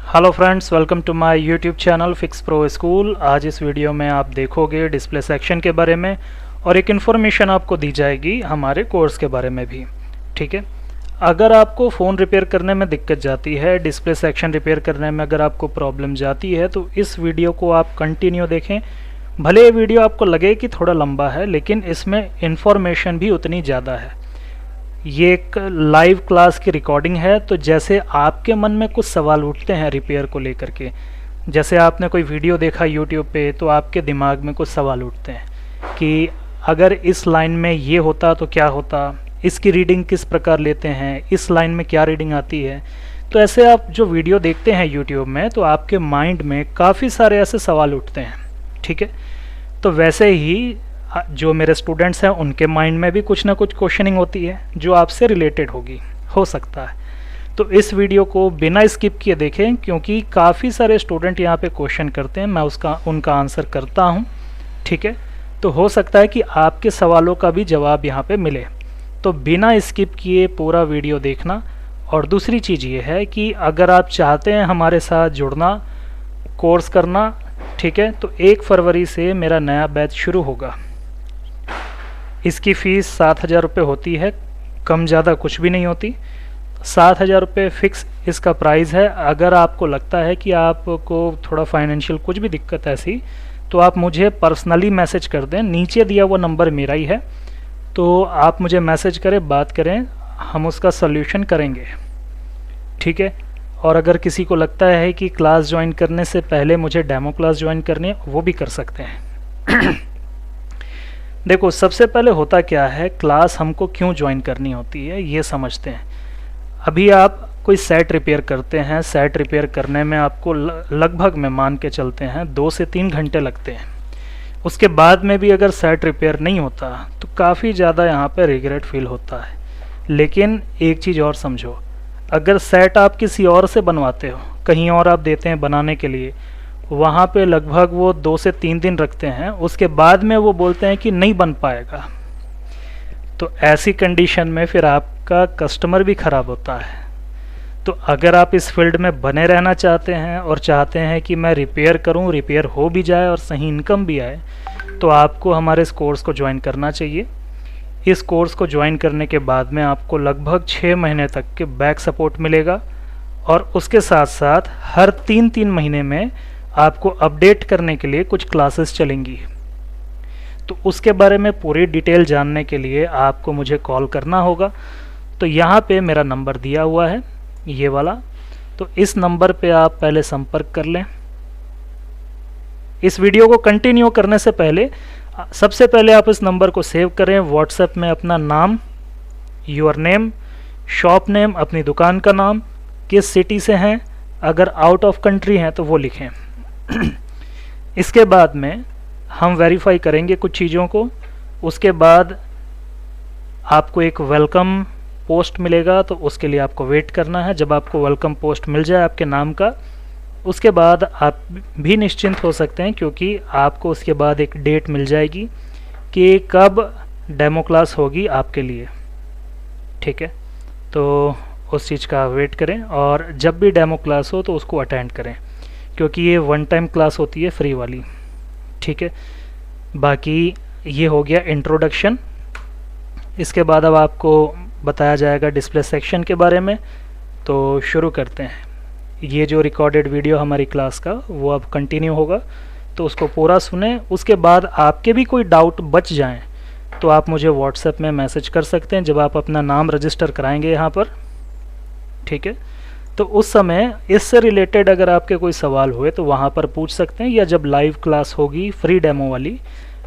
Hello friends, welcome to my YouTube channel fix pro school. आज इस video में आप देखोगे डिस्प्ले सेक्शन के बारे में और एक इन्फॉर्मेशन आपको दी जाएगी हमारे कोर्स के बारे में भी। ठीक है, अगर आपको फ़ोन रिपेयर करने में दिक्कत जाती है, डिस्प्ले सेक्शन रिपेयर करने में अगर आपको प्रॉब्लम जाती है तो इस वीडियो को आप कंटिन्यू देखें। भले ये वीडियो आपको लगे कि थोड़ा लंबा है, लेकिन इसमें इन्फॉर्मेशन भी उतनी ज़्यादा है। ये एक लाइव क्लास की रिकॉर्डिंग है, तो जैसे आपके मन में कुछ सवाल उठते हैं रिपेयर को लेकर के, जैसे आपने कोई वीडियो देखा यूट्यूब पे तो आपके दिमाग में कुछ सवाल उठते हैं कि अगर इस लाइन में ये होता तो क्या होता, इसकी रीडिंग किस प्रकार लेते हैं, इस लाइन में क्या रीडिंग आती है। तो ऐसे आप जो वीडियो देखते हैं यूट्यूब में तो आपके माइंड में काफ़ी सारे ऐसे सवाल उठते हैं। ठीक है, तो वैसे ही जो मेरे स्टूडेंट्स हैं उनके माइंड में भी कुछ ना कुछ क्वेश्चनिंग होती है जो आपसे रिलेटेड होगी, हो सकता है। तो इस वीडियो को बिना स्किप किए देखें, क्योंकि काफ़ी सारे स्टूडेंट यहाँ पे क्वेश्चन करते हैं, मैं उनका आंसर करता हूँ। ठीक है, तो हो सकता है कि आपके सवालों का भी जवाब यहाँ पे मिले, तो बिना स्किप किए पूरा वीडियो देखना। और दूसरी चीज़ ये है कि अगर आप चाहते हैं हमारे साथ जुड़ना, कोर्स करना, ठीक है, तो 1 फरवरी से मेरा नया बैच शुरू होगा। इसकी फ़ीस 7,000 रुपये होती है, कम ज़्यादा कुछ भी नहीं होती। 7,000 रुपये फ़िक्स इसका प्राइस है। अगर आपको लगता है कि आपको थोड़ा फाइनेंशियल कुछ भी दिक्कत ऐसी, तो आप मुझे पर्सनली मैसेज कर दें। नीचे दिया वो नंबर मेरा ही है, तो आप मुझे मैसेज करें, बात करें, हम उसका सल्यूशन करेंगे। ठीक है, और अगर किसी को लगता है कि क्लास ज्वाइन करने से पहले मुझे डेमो क्लास ज्वाइन करनी है, वो भी कर सकते हैं। देखो, सबसे पहले होता क्या है, क्लास हमको क्यों ज्वाइन करनी होती है ये समझते हैं। अभी आप कोई सेट रिपेयर करते हैं, सेट रिपेयर करने में आपको लगभग में मान के चलते हैं 2 से 3 घंटे लगते हैं। उसके बाद में भी अगर सेट रिपेयर नहीं होता तो काफ़ी ज़्यादा यहाँ पे रिग्रेट फील होता है। लेकिन एक चीज़ और समझो, अगर सेट आप किसी और से बनवाते हो, कहीं और आप देते हैं बनाने के लिए, वहाँ पे लगभग वो 2 से 3 दिन रखते हैं, उसके बाद में वो बोलते हैं कि नहीं बन पाएगा। तो ऐसी कंडीशन में फिर आपका कस्टमर भी ख़राब होता है। तो अगर आप इस फील्ड में बने रहना चाहते हैं और चाहते हैं कि मैं रिपेयर करूं, रिपेयर हो भी जाए और सही इनकम भी आए, तो आपको हमारे इस कोर्स को ज्वाइन करना चाहिए। इस कोर्स को ज्वाइन करने के बाद में आपको लगभग 6 महीने तक के बैक सपोर्ट मिलेगा, और उसके साथ साथ हर 3-3 महीने में आपको अपडेट करने के लिए कुछ क्लासेस चलेंगी। तो उसके बारे में पूरी डिटेल जानने के लिए आपको मुझे कॉल करना होगा। तो यहाँ पे मेरा नंबर दिया हुआ है, ये वाला, तो इस नंबर पे आप पहले संपर्क कर लें। इस वीडियो को कंटिन्यू करने से पहले सबसे पहले आप इस नंबर को सेव करें। व्हाट्सएप में अपना नाम, योर नेम, शॉप नेम, अपनी दुकान का नाम, किस सिटी से हैं, अगर आउट ऑफ कंट्री हैं तो वो लिखें। इसके बाद में हम वेरीफाई करेंगे कुछ चीज़ों को। उसके बाद आपको एक वेलकम पोस्ट मिलेगा, तो उसके लिए आपको वेट करना है। जब आपको वेलकम पोस्ट मिल जाए आपके नाम का, उसके बाद आप भी निश्चिंत हो सकते हैं, क्योंकि आपको उसके बाद एक डेट मिल जाएगी कि कब डेमो क्लास होगी आपके लिए। ठीक है, तो उस चीज़ का वेट करें, और जब भी डेमो क्लास हो तो उसको अटेंड करें, क्योंकि ये 1 टाइम क्लास होती है, फ्री वाली। ठीक है, बाकी ये हो गया इंट्रोडक्शन। इसके बाद अब आपको बताया जाएगा डिस्प्ले सेक्शन के बारे में। तो शुरू करते हैं। ये जो रिकॉर्डेड वीडियो हमारी क्लास का वो अब कंटिन्यू होगा, तो उसको पूरा सुने। उसके बाद आपके भी कोई डाउट बच जाएं तो आप मुझे व्हाट्सएप में मैसेज कर सकते हैं जब आप अपना नाम रजिस्टर कराएंगे यहाँ पर। ठीक है, तो उस समय इससे रिलेटेड अगर आपके कोई सवाल हुए तो वहाँ पर पूछ सकते हैं, या जब लाइव क्लास होगी फ्री डेमो वाली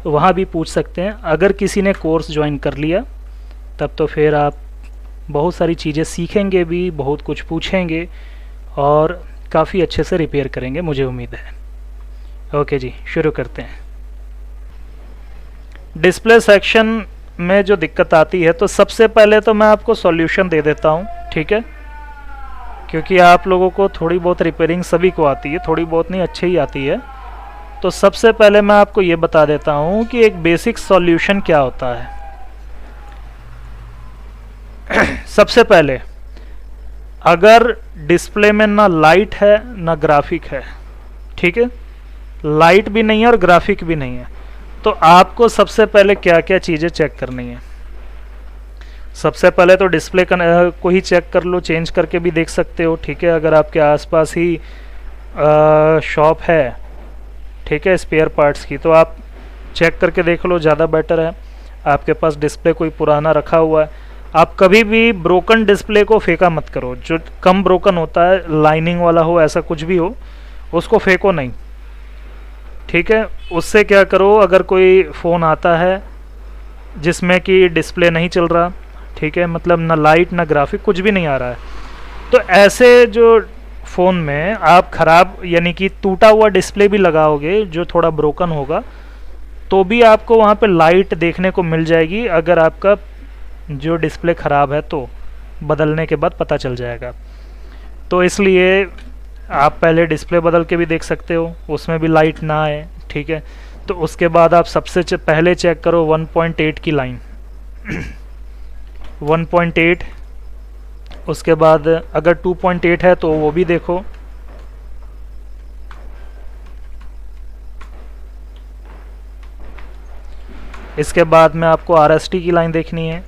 तो वहाँ भी पूछ सकते हैं। अगर किसी ने कोर्स ज्वाइन कर लिया तब तो फिर आप बहुत सारी चीज़ें सीखेंगे भी, बहुत कुछ पूछेंगे और काफ़ी अच्छे से रिपेयर करेंगे, मुझे उम्मीद है। ओके जी, शुरू करते हैं। डिस्प्ले सेक्शन में जो दिक्कत आती है, तो सबसे पहले तो मैं आपको सॉल्यूशन दे देता हूँ। ठीक है, क्योंकि आप लोगों को थोड़ी बहुत रिपेयरिंग सभी को आती है, थोड़ी बहुत नहीं, अच्छी ही आती है। तो सबसे पहले मैं आपको ये बता देता हूँ कि एक बेसिक सॉल्यूशन क्या होता है। सबसे पहले अगर डिस्प्ले में ना लाइट है ना ग्राफिक है, ठीक है, लाइट भी नहीं है और ग्राफिक भी नहीं है, तो आपको सबसे पहले क्या क्या चीज़ें चेक करनी है। सबसे पहले तो डिस्प्ले को ही चेक कर लो, चेंज करके भी देख सकते हो, ठीक है, अगर आपके आसपास ही शॉप है, ठीक है, स्पेयर पार्ट्स की, तो आप चेक करके देख लो, ज़्यादा बेटर है। आपके पास डिस्प्ले कोई पुराना रखा हुआ है, आप कभी भी ब्रोकन डिस्प्ले को फेंका मत करो। जो कम ब्रोकन होता है, लाइनिंग वाला हो, ऐसा कुछ भी हो, उसको फेंको नहीं, ठीक है। उससे क्या करो, अगर कोई फ़ोन आता है जिसमें कि डिस्प्ले नहीं चल रहा, ठीक है, मतलब ना लाइट ना ग्राफिक, कुछ भी नहीं आ रहा है, तो ऐसे जो फ़ोन में आप ख़राब यानी कि टूटा हुआ डिस्प्ले भी लगाओगे जो थोड़ा ब्रोकन होगा, तो भी आपको वहाँ पे लाइट देखने को मिल जाएगी। अगर आपका जो डिस्प्ले ख़राब है तो बदलने के बाद पता चल जाएगा। तो इसलिए आप पहले डिस्प्ले बदल के भी देख सकते हो, उसमें भी लाइट ना आए, ठीक है। तो उसके बाद आप सबसे पहले चेक करो 1.8 की लाइन 1.8, उसके बाद अगर 2.8 है तो वो भी देखो, इसके बाद में आपको RST की लाइन देखनी है,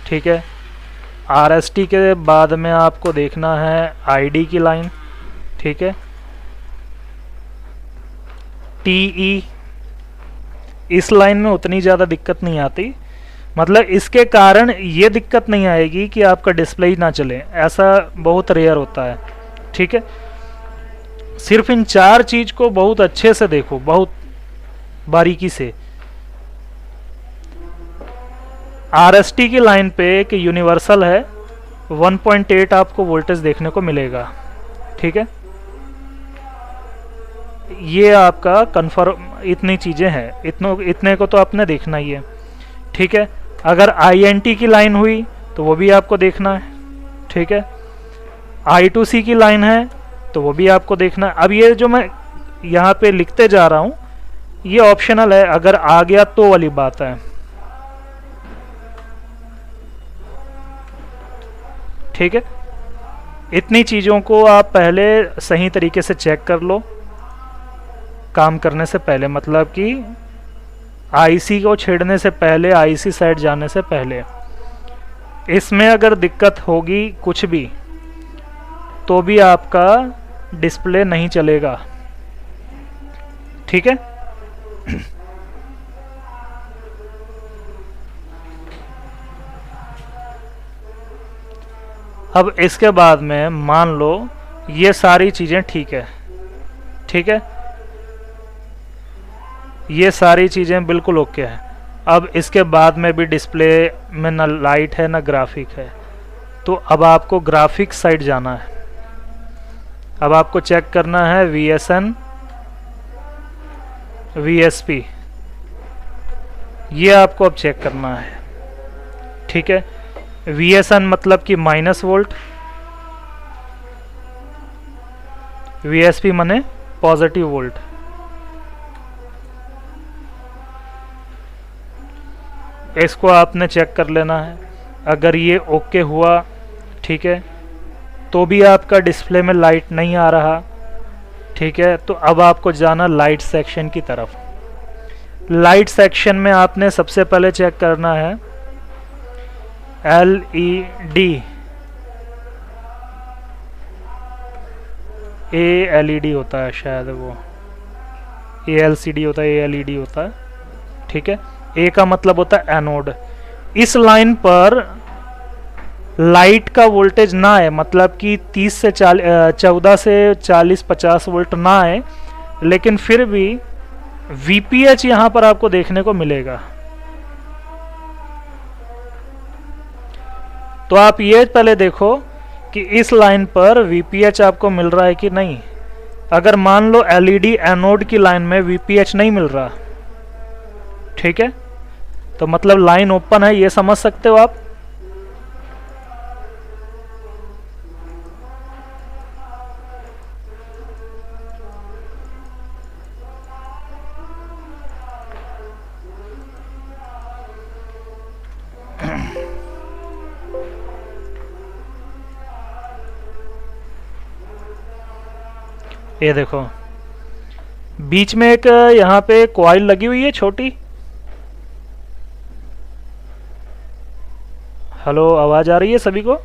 ठीक है। RST के बाद में आपको देखना है ID की लाइन, ठीक है। TE, इस लाइन में उतनी ज़्यादा दिक्कत नहीं आती, मतलब इसके कारण ये दिक्कत नहीं आएगी कि आपका डिस्प्ले ही ना चले, ऐसा बहुत रेयर होता है, ठीक है। सिर्फ इन 4 चीज़ को बहुत अच्छे से देखो, बहुत बारीकी से। RST की लाइन पे एक यूनिवर्सल है, 1.8 आपको वोल्टेज देखने को मिलेगा, ठीक है। ये आपका कन्फर्म, इतनी चीज़ें हैं, इतने को तो आपने देखना ही है, ठीक है। अगर INT की लाइन हुई तो वो भी आपको देखना है, ठीक है। I2C की लाइन है तो वो भी आपको देखना है। अब ये जो मैं यहाँ पे लिखते जा रहा हूँ ये ऑप्शनल है, अगर आ गया तो वाली बात है, ठीक है। इतनी चीज़ों को आप पहले सही तरीके से चेक कर लो काम करने से पहले, मतलब कि IC को छेड़ने से पहले, IC साइड जाने से पहले। इसमें अगर दिक्कत होगी कुछ भी तो भी आपका डिस्प्ले नहीं चलेगा, ठीक है। अब इसके बाद में मान लो ये सारी चीज़ें ठीक है, ठीक है, ये सारी चीज़ें बिल्कुल ओके हैं। अब इसके बाद में भी डिस्प्ले में ना लाइट है ना ग्राफिक है, तो अब आपको ग्राफिक साइड जाना है। अब आपको चेक करना है VSN VSP, ये आपको अब चेक करना है, ठीक है। VSN मतलब कि माइनस वोल्ट, VSP माने पॉजिटिव वोल्ट। इसको आपने चेक कर लेना है। अगर ये ओके हुआ, ठीक है, तो भी आपका डिस्प्ले में लाइट नहीं आ रहा, ठीक है, तो अब आपको जाना लाइट सेक्शन की तरफ। लाइट सेक्शन में आपने सबसे पहले चेक करना है LED, ALED होता है शायद, वो ALCD होता है, ALED होता है, ठीक है। A का मतलब होता है एनोड। इस लाइन पर लाइट का वोल्टेज ना आए, मतलब कि 14 से 40-50 वोल्ट ना आए, लेकिन फिर भी VPH यहाँ पर आपको देखने को मिलेगा। तो आप ये पहले देखो कि इस लाइन पर VPH आपको मिल रहा है कि नहीं। अगर मान लो LED एनोड की लाइन में VPH नहीं मिल रहा, ठीक है, तो मतलब लाइन ओपन है, ये समझ सकते हो आप। ये देखो बीच में एक यहाँ पे कॉइल लगी हुई है छोटी। हेलो, आवाज आ रही है सभी को?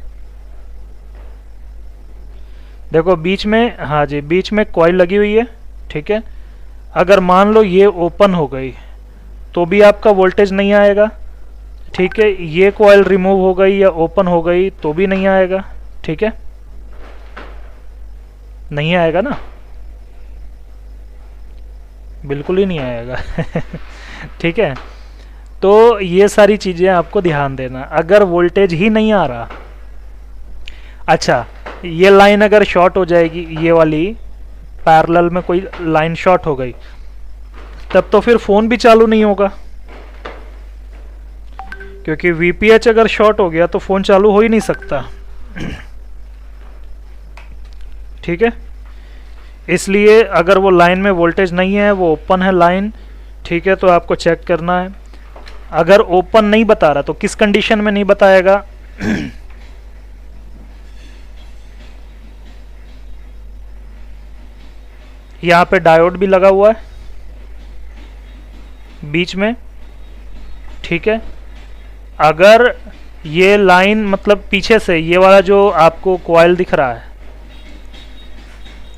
देखो बीच में, हाँ जी, बीच में कॉइल लगी हुई है, ठीक है। अगर मान लो ये ओपन हो गई तो भी आपका वोल्टेज नहीं आएगा, ठीक है। ये कॉइल रिमूव हो गई या ओपन हो गई तो भी नहीं आएगा, ठीक है, नहीं आएगा ना, बिल्कुल ही नहीं आएगा ठीक है। तो ये सारी चीज़ें आपको ध्यान देना। अगर वोल्टेज ही नहीं आ रहा, अच्छा ये लाइन अगर शॉर्ट हो जाएगी, ये वाली पैरेलल में कोई लाइन शॉर्ट हो गई, तब तो फिर फ़ोन भी चालू नहीं होगा, क्योंकि वीपीएच अगर शॉर्ट हो गया तो फ़ोन चालू हो ही नहीं सकता ठीक है। इसलिए अगर वो लाइन में वोल्टेज नहीं है, वो ओपन है लाइन, ठीक है, तो आपको चेक करना है। अगर ओपन नहीं बता रहा तो किस कंडीशन में नहीं बताएगा यहाँ पे डायोड भी लगा हुआ है बीच में, ठीक है। अगर ये लाइन मतलब पीछे से ये वाला जो आपको कॉइल दिख रहा है,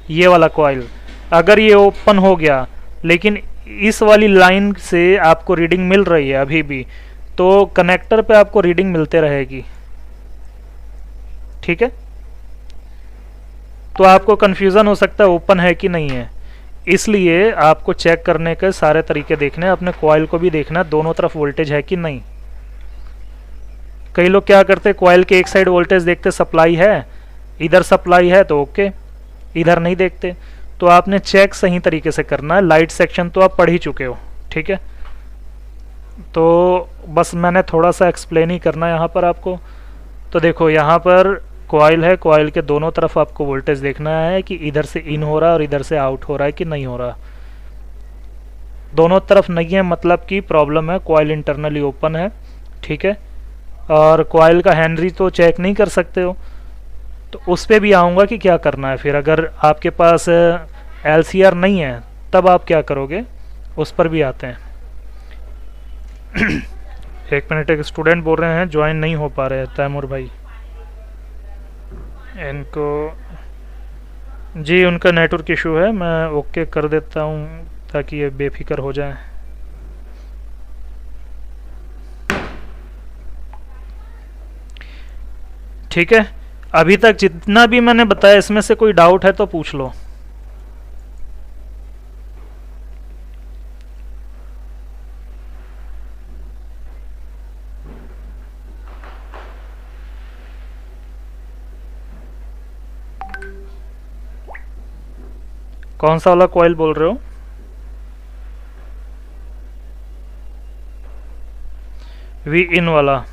ये वाला कॉइल अगर ये ओपन हो गया लेकिन इस वाली लाइन से आपको रीडिंग मिल रही है अभी भी, तो कनेक्टर पे आपको रीडिंग मिलते रहेगी, ठीक है। तो आपको कंफ्यूजन हो सकता है ओपन है कि नहीं है, इसलिए आपको चेक करने के सारे तरीके देखने, अपने कॉइल को भी देखना दोनों तरफ वोल्टेज है कि नहीं। कई लोग क्या करते हैं, कॉइल के एक साइड वोल्टेज देखते सप्लाई है, इधर सप्लाई है तो ओके, इधर नहीं देखते। तो आपने चेक सही तरीके से करना है। लाइट सेक्शन तो आप पढ़ ही चुके हो, ठीक है। तो बस मैंने थोड़ा सा एक्सप्लेन ही करना है यहाँ पर आपको। तो देखो यहाँ पर कॉइल है, कॉइल के दोनों तरफ आपको वोल्टेज देखना है कि इधर से इन हो रहा है और इधर से आउट हो रहा है कि नहीं हो रहा। दोनों तरफ नहीं है मतलब कि प्रॉब्लम है, कॉइल इंटरनली ओपन है, ठीक है। और कॉइल का हेनरी तो चेक नहीं कर सकते हो, तो उस पर भी आऊँगा कि क्या करना है। फिर अगर आपके पास LCR नहीं है तब आप क्या करोगे, उस पर भी आते हैं एक मिनट, एक स्टूडेंट बोल रहे हैं ज्वाइन नहीं हो पा रहे हैं तैमूर भाई, इनको जी उनका नेटवर्क इशू है, मैं ओके कर देता हूँ ताकि ये बेफिक्र हो जाए। ठीक है, अभी तक जितना भी मैंने बताया इसमें से कोई डाउट है तो पूछ लो। कौन सा वाला कॉइल बोल रहे हो? वी इन वाला?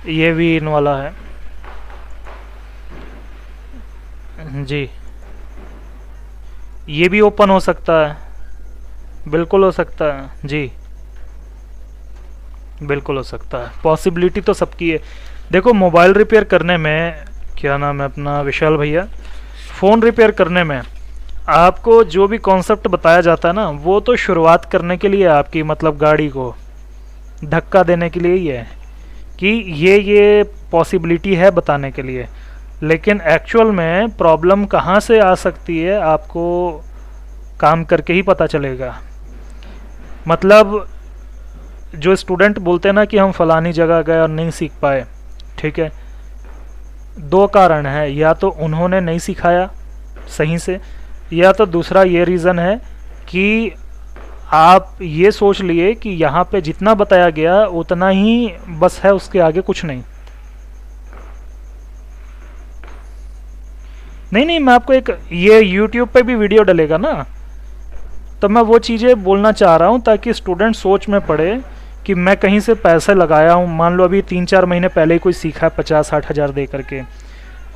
ये वी इन वाला है जी। ये भी ओपन हो सकता है, बिल्कुल हो सकता है जी, बिल्कुल हो सकता है, पॉसिबिलिटी तो सबकी है। देखो मोबाइल रिपेयर करने में, क्या नाम है अपना, विशाल भैया, फ़ोन रिपेयर करने में आपको जो भी कॉन्सेप्ट बताया जाता है ना, वो तो शुरुआत करने के लिए आपकी मतलब गाड़ी को धक्का देने के लिए ही है कि ये पॉसिबिलिटी है बताने के लिए। लेकिन एक्चुअल में प्रॉब्लम कहाँ से आ सकती है आपको काम करके ही पता चलेगा। मतलब जो स्टूडेंट बोलते हैं ना कि हम फलानी जगह गए और नहीं सीख पाए, ठीक है, दो कारण है, या तो उन्होंने नहीं सिखाया सही से, या तो दूसरा ये रीज़न है कि आप ये सोच लिए कि यहाँ पे जितना बताया गया उतना ही बस है, उसके आगे कुछ नहीं। नहीं, मैं आपको एक ये YouTube पे भी वीडियो डलेगा ना, तो मैं वो चीज़ें बोलना चाह रहा हूँ ताकि स्टूडेंट सोच में पड़े कि मैं कहीं से पैसे लगाया हूँ, मान लो अभी 3-4 महीने पहले ही कोई सीखा है 50-60 हज़ार दे करके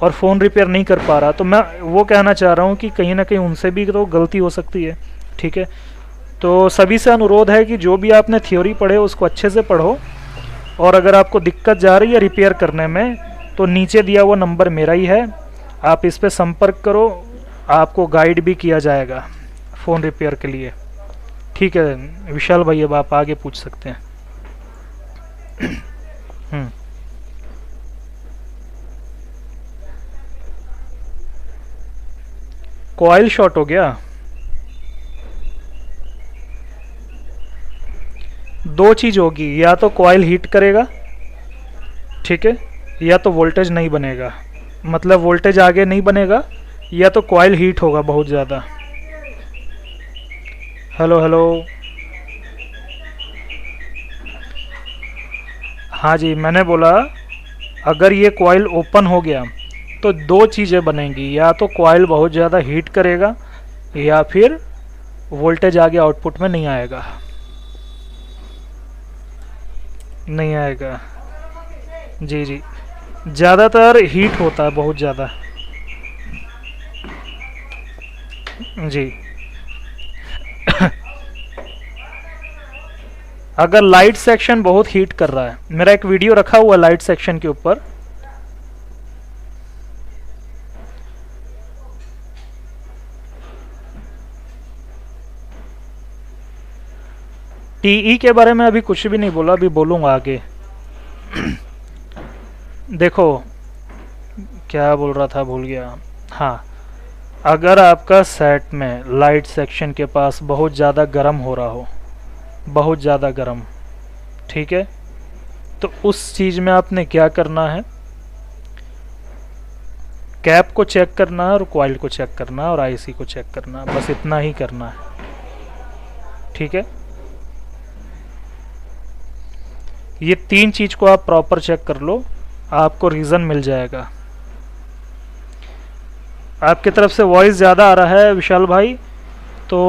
और फ़ोन रिपेयर नहीं कर पा रहा, तो मैं वो कहना चाह रहा हूँ कि कहीं ना कहीं उनसे भी तो गलती हो सकती है, ठीक है। तो सभी से अनुरोध है कि जो भी आपने थ्योरी पढ़े उसको अच्छे से पढ़ो, और अगर आपको दिक्कत जा रही है रिपेयर करने में तो नीचे दिया हुआ नंबर मेरा ही है, आप इस पर संपर्क करो, आपको गाइड भी किया जाएगा फ़ोन रिपेयर के लिए। ठीक है विशाल भाई, अब आप आगे पूछ सकते हैं। कॉइल शॉर्ट हो गया। दो चीज़ होगी, या तो कॉइल हीट करेगा, ठीक है, या तो वोल्टेज नहीं बनेगा, मतलब वोल्टेज आगे नहीं बनेगा, या तो कॉइल हीट होगा बहुत ज़्यादा। हेलो हेलो, हाँ जी, मैंने बोला अगर ये कॉइल ओपन हो गया तो दो चीज़ें बनेंगी, या तो कॉइल बहुत ज़्यादा हीट करेगा या फिर वोल्टेज आगे आउटपुट में नहीं आएगा, नहीं आएगा। जी जी, ज़्यादातर हीट होता है बहुत ज़्यादा। जी अगर लाइट सेक्शन बहुत हीट कर रहा है, मेरा एक वीडियो रखा हुआ लाइट सेक्शन के ऊपर, टीई के बारे में अभी कुछ भी नहीं बोला, अभी बोलूँगा आगे। देखो क्या बोल रहा था, भूल गया। हाँ, अगर आपका सेट में लाइट सेक्शन के पास बहुत ज़्यादा गर्म हो रहा हो, बहुत ज़्यादा गर्म, ठीक है, तो उस चीज़ में आपने क्या करना है, कैप को चेक करना है और कॉइल को चेक करना है और आईसी को चेक करना है, बस इतना ही करना है। ठीक है, ये तीन चीज़ को आप प्रॉपर चेक कर लो, आपको रीज़न मिल जाएगा। आपकी तरफ से वॉइस ज़्यादा आ रहा है विशाल भाई, तो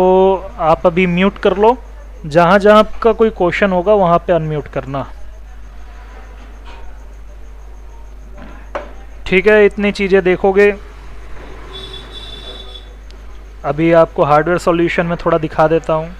आप अभी म्यूट कर लो, जहाँ जहाँ आपका कोई क्वेश्चन होगा वहाँ पे अनम्यूट करना। ठीक है, इतनी चीज़ें देखोगे। अभी आपको हार्डवेयर सॉल्यूशन में थोड़ा दिखा देता हूँ।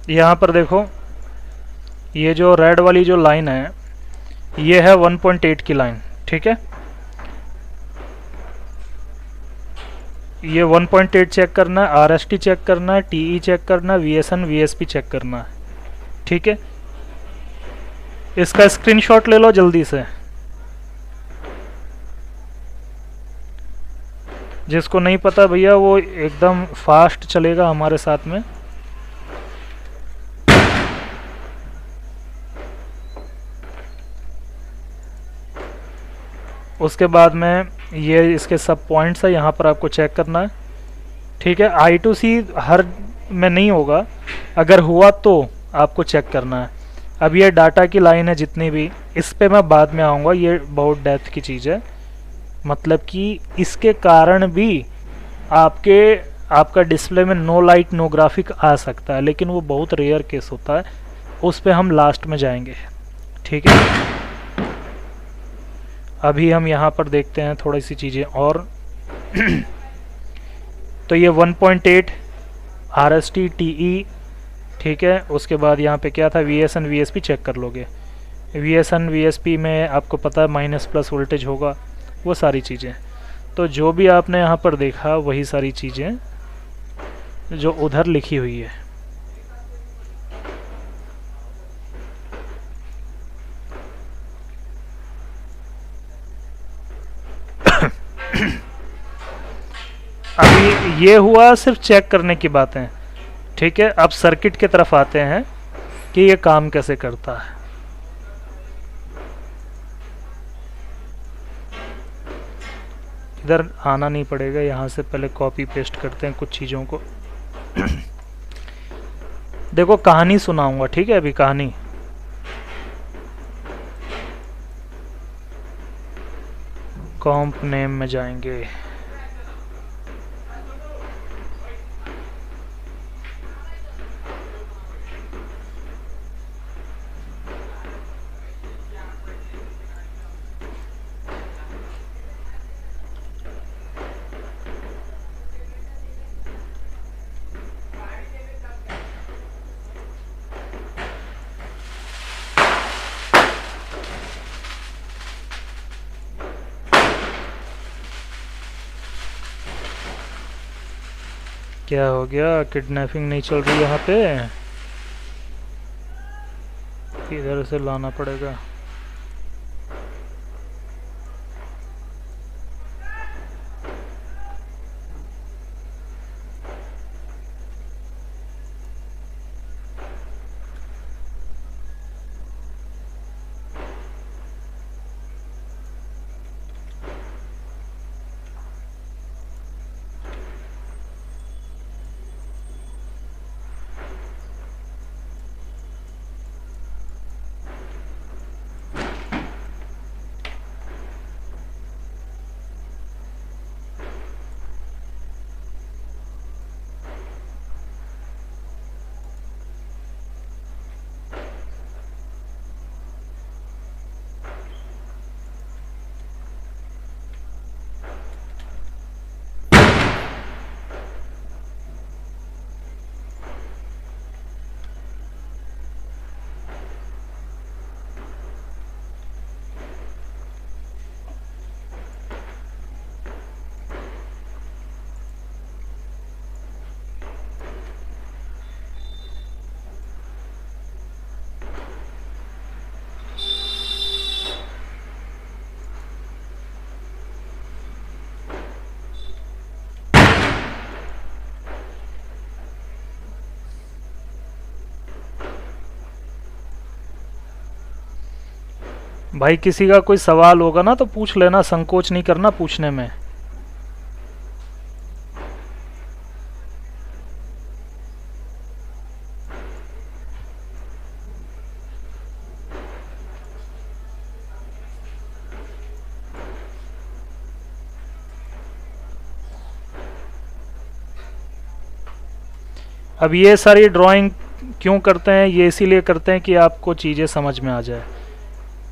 यहाँ पर देखो, ये जो रेड वाली जो लाइन है, ये है 1.8 की लाइन। ठीक है, ये 1.8 चेक करना है, आरएसटी चेक करना है, टीई चेक करना है, वीएसएन वीएसपी चेक करना है। ठीक है, इसका स्क्रीनशॉट ले लो जल्दी से। जिसको नहीं पता भैया वो एकदम फास्ट चलेगा हमारे साथ में। उसके बाद में ये इसके सब पॉइंट्स है, यहाँ पर आपको चेक करना है। ठीक है, I2C हर में नहीं होगा, अगर हुआ तो आपको चेक करना है। अब ये डाटा की लाइन है जितनी भी, इस पे मैं बाद में आऊँगा, ये बहुत डेप्थ की चीज़ है। मतलब कि इसके कारण भी आपका डिस्प्ले में नो लाइट नो ग्राफिक आ सकता है, लेकिन वो बहुत रेयर केस होता है, उस पे हम लास्ट में जाएंगे। ठीक है, अभी हम यहाँ पर देखते हैं थोड़ी सी चीज़ें और। तो ये 1.8 RST TE, ठीक है। उसके बाद यहाँ पे क्या था, VSN VSP चेक कर लोगे। VSN VSP में आपको पता है माइनस प्लस वोल्टेज होगा, वो सारी चीज़ें। तो जो भी आपने यहाँ पर देखा वही सारी चीज़ें जो उधर लिखी हुई है। अभी ये हुआ सिर्फ चेक करने की बातें, ठीक है। अब सर्किट की तरफ आते हैं कि ये काम कैसे करता है। इधर आना नहीं पड़ेगा, यहाँ से पहले कॉपी पेस्ट करते हैं कुछ चीज़ों को। देखो कहानी सुनाऊंगा, ठीक है? अभी कहानी, कॉम्प नेम में जाएंगे। क्या हो गया? किडनैपिंग नहीं चल रही यहाँ पे? इधर से लाना पड़ेगा। भाई किसी का कोई सवाल होगा ना तो पूछ लेना, संकोच नहीं करना पूछने में। अब ये सारी ड्राइंग क्यों करते हैं? ये इसीलिए करते हैं कि आपको चीज़ें समझ में आ जाए,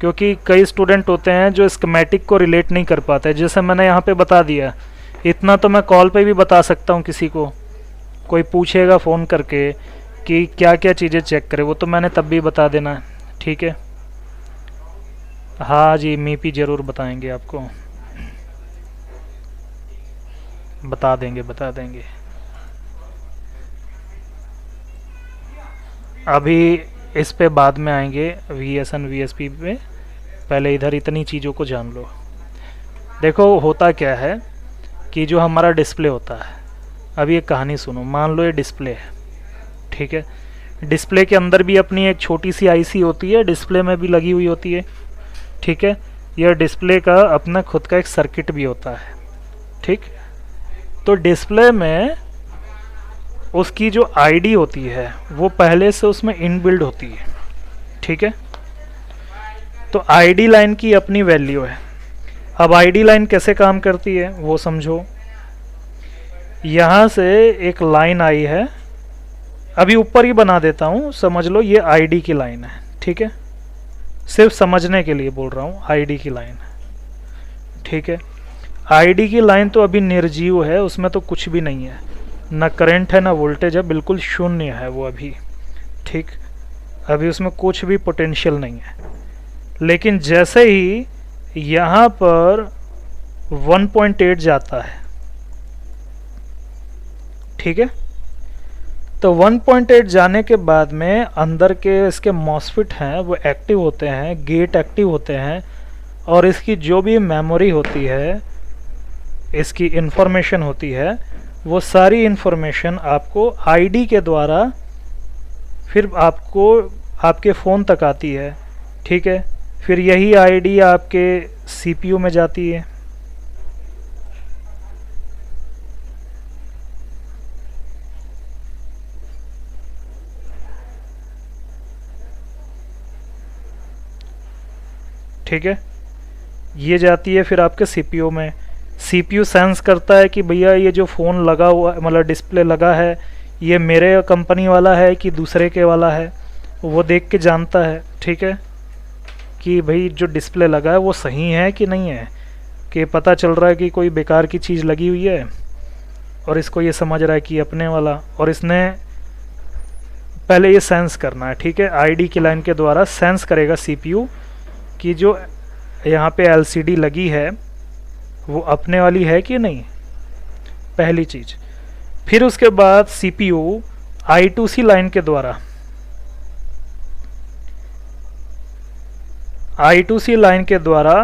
क्योंकि कई स्टूडेंट होते हैं जो स्कीमेटिक को रिलेट नहीं कर पाते। जैसे मैंने यहाँ पे बता दिया, इतना तो मैं कॉल पे भी बता सकता हूँ। किसी को कोई पूछेगा फ़ोन करके कि क्या क्या चीज़ें चेक करें, वो तो मैंने तब भी बता देना है, ठीक है? हाँ जी, मीपी ज़रूर बताएंगे आपको, बता देंगे बता देंगे। अभी इस पे बाद में आएंगे, VSN VSP पे। पहले इधर इतनी चीज़ों को जान लो। देखो होता क्या है कि जो हमारा डिस्प्ले होता है, अभी एक कहानी सुनो। मान लो ये डिस्प्ले है, ठीक है? डिस्प्ले के अंदर भी अपनी एक छोटी सी आईसी होती है, डिस्प्ले में भी लगी हुई होती है, ठीक है? यह डिस्प्ले का अपना खुद का एक सर्किट भी होता है, ठीक? तो डिस्प्ले में उसकी जो आईडी होती है वो पहले से उसमें इनबिल्ड होती है, ठीक है? तो आईडी लाइन की अपनी वैल्यू है। अब आईडी लाइन कैसे काम करती है वो समझो। यहाँ से एक लाइन आई है, अभी ऊपर ही बना देता हूँ, समझ लो ये आईडी की लाइन है, ठीक है? सिर्फ समझने के लिए बोल रहा हूँ, आईडी की लाइन, ठीक है? आईडी की लाइन तो अभी निर्जीव है, उसमें तो कुछ भी नहीं है, ना करंट है ना वोल्टेज है, बिल्कुल शून्य है वो अभी, ठीक? अभी उसमें कुछ भी पोटेंशियल नहीं है। लेकिन जैसे ही यहाँ पर 1.8 जाता है, ठीक है? तो 1.8 जाने के बाद में अंदर के इसके मॉसफेट हैं वो एक्टिव होते हैं, गेट एक्टिव होते हैं, और इसकी जो भी मेमोरी होती है, इसकी इंफॉर्मेशन होती है, वो सारी इंफॉर्मेशन आपको आईडी के द्वारा फिर आपको आपके फ़ोन तक आती है, ठीक है? फिर यही आईडी आपके सीपीयू में जाती है, ठीक है। ये जाती है फिर आपके सीपीयू में। सीपीयू सेंस करता है कि भैया ये जो फ़ोन लगा हुआ मतलब डिस्प्ले लगा है ये मेरे कंपनी वाला है कि दूसरे के वाला है, वो देख के जानता है, ठीक है, कि भाई जो डिस्प्ले लगा है वो सही है कि नहीं है, कि पता चल रहा है कि कोई बेकार की चीज़ लगी हुई है और इसको ये समझ रहा है कि अपने वाला, और इसने पहले ये सेंस करना है, ठीक है। आईडी की लाइन के द्वारा सेंस करेगा सीपीयू कि जो यहाँ पे एलसीडी लगी है वो अपने वाली है कि नहीं, पहली चीज़। फिर उसके बाद सीपीयू I2C लाइन के द्वारा I2C लाइन के द्वारा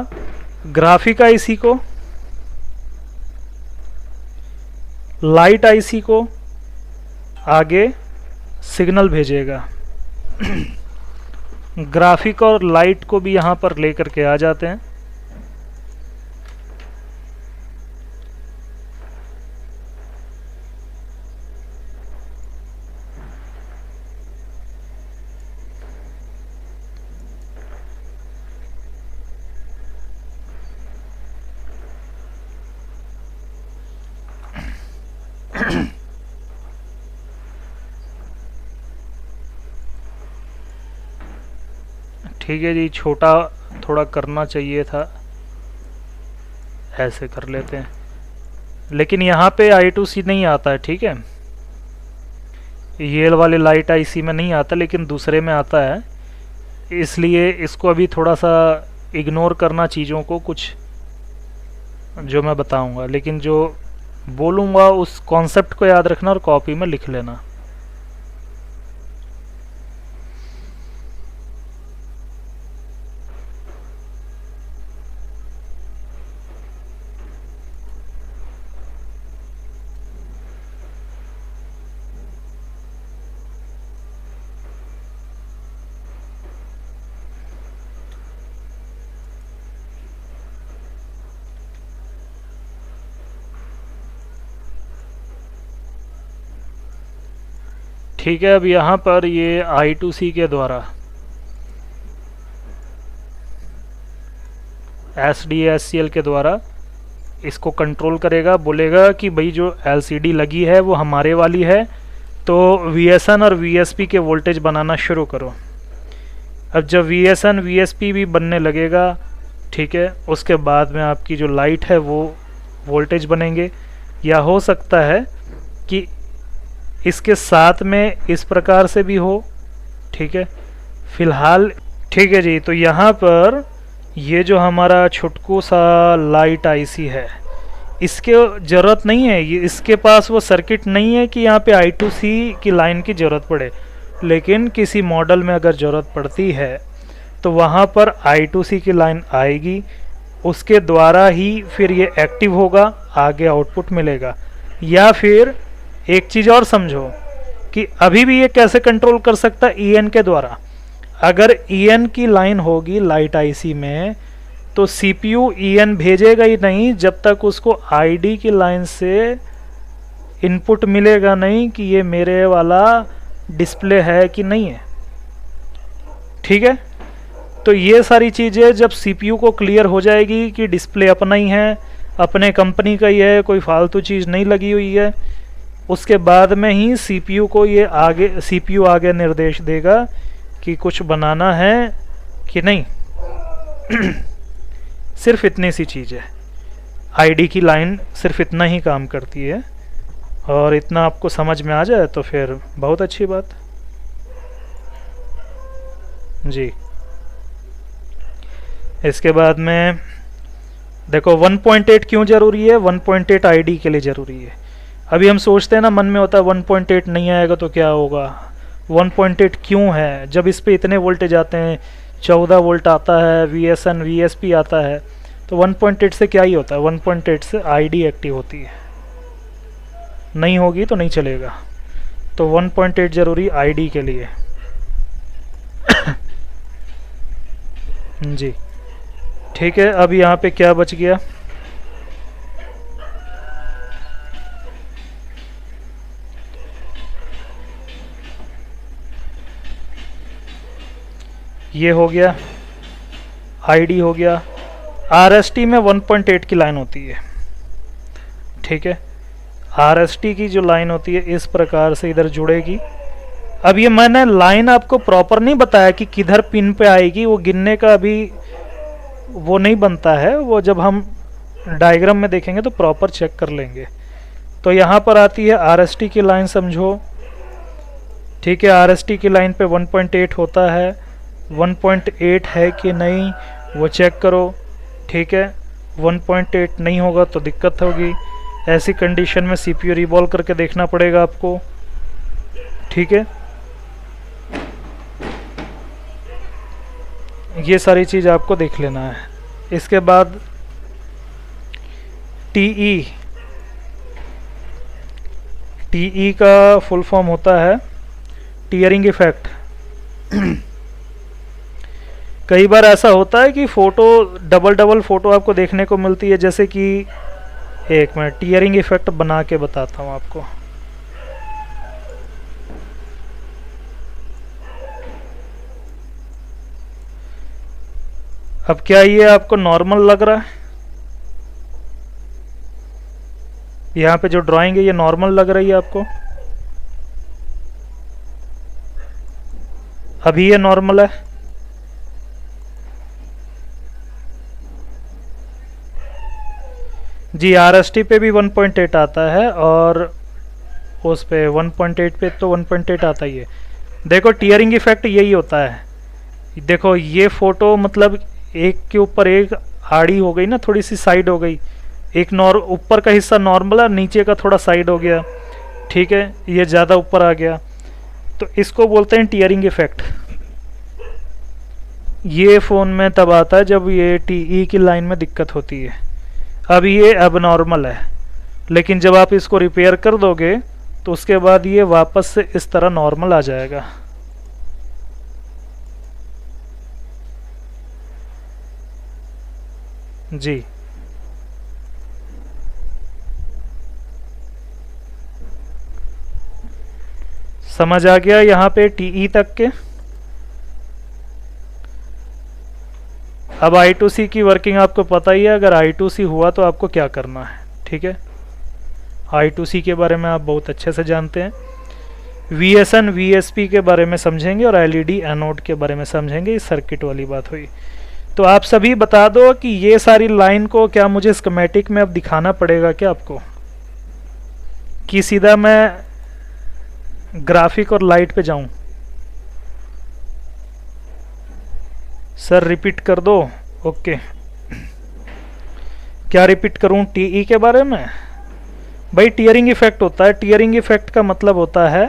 ग्राफिक आईसी को, लाइट आईसी को आगे सिग्नल भेजेगा। ग्राफिक और लाइट को भी यहाँ पर लेकर के आ जाते हैं। ठीक है जी, छोटा थोड़ा करना चाहिए था, ऐसे कर लेते हैं, लेकिन यहाँ पे I2C नहीं आता है, ठीक है। ये वाले लाइट आईसी में नहीं आता लेकिन दूसरे में आता है, इसलिए इसको अभी थोड़ा सा इग्नोर करना चीज़ों को, कुछ जो मैं बताऊंगा, लेकिन जो बोलूँगा उस कॉन्सेप्ट को याद रखना और कॉपी में लिख लेना। ठीक है, अब यहाँ पर ये I2C के द्वारा SDACL के द्वारा इसको कंट्रोल करेगा, बोलेगा कि भाई जो LCD लगी है वो हमारे वाली है, तो VSN और VSP के वोल्टेज बनाना शुरू करो। अब जब VSN VSP भी बनने लगेगा, ठीक है, उसके बाद में आपकी जो लाइट है वो वोल्टेज बनेंगे, या हो सकता है कि इसके साथ में इस प्रकार से भी हो, ठीक है, फिलहाल। ठीक है जी, तो यहाँ पर ये जो हमारा छुटकू सा लाइट आईसी है इसके ज़रूरत नहीं है, ये इसके पास वो सर्किट नहीं है कि यहाँ पे I2C की लाइन की ज़रूरत पड़े, लेकिन किसी मॉडल में अगर ज़रूरत पड़ती है तो वहाँ पर I2C की लाइन आएगी, उसके द्वारा ही फिर ये एक्टिव होगा, आगे आउटपुट मिलेगा। या फिर एक चीज़ और समझो कि अभी भी ये कैसे कंट्रोल कर सकता है, EN के द्वारा। अगर EN की लाइन होगी लाइट आईसी में तो CPU EN भेजेगा ही नहीं जब तक उसको ID की लाइन से इनपुट मिलेगा नहीं कि ये मेरे वाला डिस्प्ले है कि नहीं है, ठीक है। तो ये सारी चीज़ें जब CPU को क्लियर हो जाएगी कि डिस्प्ले अपना ही है, अपने कंपनी का ही है, कोई फालतू चीज़ नहीं लगी हुई है, उसके बाद में ही CPU आगे निर्देश देगा कि कुछ बनाना है कि नहीं। सिर्फ इतनी सी चीज़ है, ID की लाइन सिर्फ इतना ही काम करती है, और इतना आपको समझ में आ जाए तो फिर बहुत अच्छी बात जी। इसके बाद में देखो 1.8 क्यों ज़रूरी है, 1.8 ID के लिए ज़रूरी है। अभी हम सोचते हैं ना, मन में होता है 1.8 नहीं आएगा तो क्या होगा, 1.8 क्यों है, जब इस पे इतने वोल्टेज आते हैं, 14 वोल्ट आता है, VSN VSP आता है, तो 1.8 से क्या ही होता है, 1.8 से ID एक्टिव होती है, नहीं होगी तो नहीं चलेगा, तो 1.8 ज़रूरी ID के लिए। जी ठीक है, अब यहाँ पे क्या बच गया, ये हो गया आईडी हो गया। आरएसटी में 1.8 की लाइन होती है, ठीक है। आरएसटी की जो लाइन होती है इस प्रकार से इधर जुड़ेगी। अब ये मैंने लाइन आपको प्रॉपर नहीं बताया कि किधर पिन पे आएगी, वो गिनने का अभी वो नहीं बनता है, वो जब हम डायग्राम में देखेंगे तो प्रॉपर चेक कर लेंगे। तो यहाँ पर आती है आरएसटी की लाइन, समझो, ठीक है। आरएसटी की लाइन पे 1.8 होता है, 1.8 है कि नहीं वो चेक करो, ठीक है। 1.8 नहीं होगा तो दिक्कत होगी। ऐसी कंडीशन में सीपीयू रिवॉल्व करके देखना पड़ेगा आपको, ठीक है। ये सारी चीज़ आपको देख लेना है। इसके बाद टीई, टीई का फुल फॉर्म होता है टीयरिंग इफेक्ट। कई बार ऐसा होता है कि फ़ोटो डबल फ़ोटो आपको देखने को मिलती है, जैसे कि एक मिनट टीयरिंग इफेक्ट बना के बताता हूँ आपको। अब क्या ये आपको नॉर्मल लग रहा है? यहाँ पे जो ड्राइंग है ये नॉर्मल लग रही है आपको? अभी ये नॉर्मल है? जी, आरएसटी पे भी 1.8 आता है और उस पे 1.8 पे तो 1.8 आता ही है। देखो टीयरिंग इफेक्ट यही होता है। देखो ये फ़ोटो मतलब एक के ऊपर एक आड़ी हो गई ना, थोड़ी सी साइड हो गई। एक ऊपर का हिस्सा नॉर्मल है, नीचे का थोड़ा साइड हो गया, ठीक है। ये ज़्यादा ऊपर आ गया तो इसको बोलते हैं टीयरिंग इफेक्ट। ये फ़ोन में तब आता है जब ये टीई की लाइन में दिक्कत होती है। अब ये एबनॉर्मल है, लेकिन जब आप इसको रिपेयर कर दोगे तो उसके बाद ये वापस से इस तरह नॉर्मल आ जाएगा। जी, समझ आ गया यहाँ पे टीई तक के। अब I2C की वर्किंग आपको पता ही है। अगर I2C हुआ तो आपको क्या करना है, ठीक है। I2C के बारे में आप बहुत अच्छे से जानते हैं। VSN VSP के बारे में समझेंगे और LED एनोड के बारे में समझेंगे। इस सर्किट वाली बात हुई। तो आप सभी बता दो कि ये सारी लाइन को क्या मुझे स्कीमेटिक में अब दिखाना पड़ेगा क्या आपको, कि सीधा मैं ग्राफिक और लाइट पे जाऊं? सर रिपीट कर दो। ओके, क्या रिपीट करूं? टीई के बारे में भाई टीयरिंग इफेक्ट होता है। टीयरिंग इफेक्ट का मतलब होता है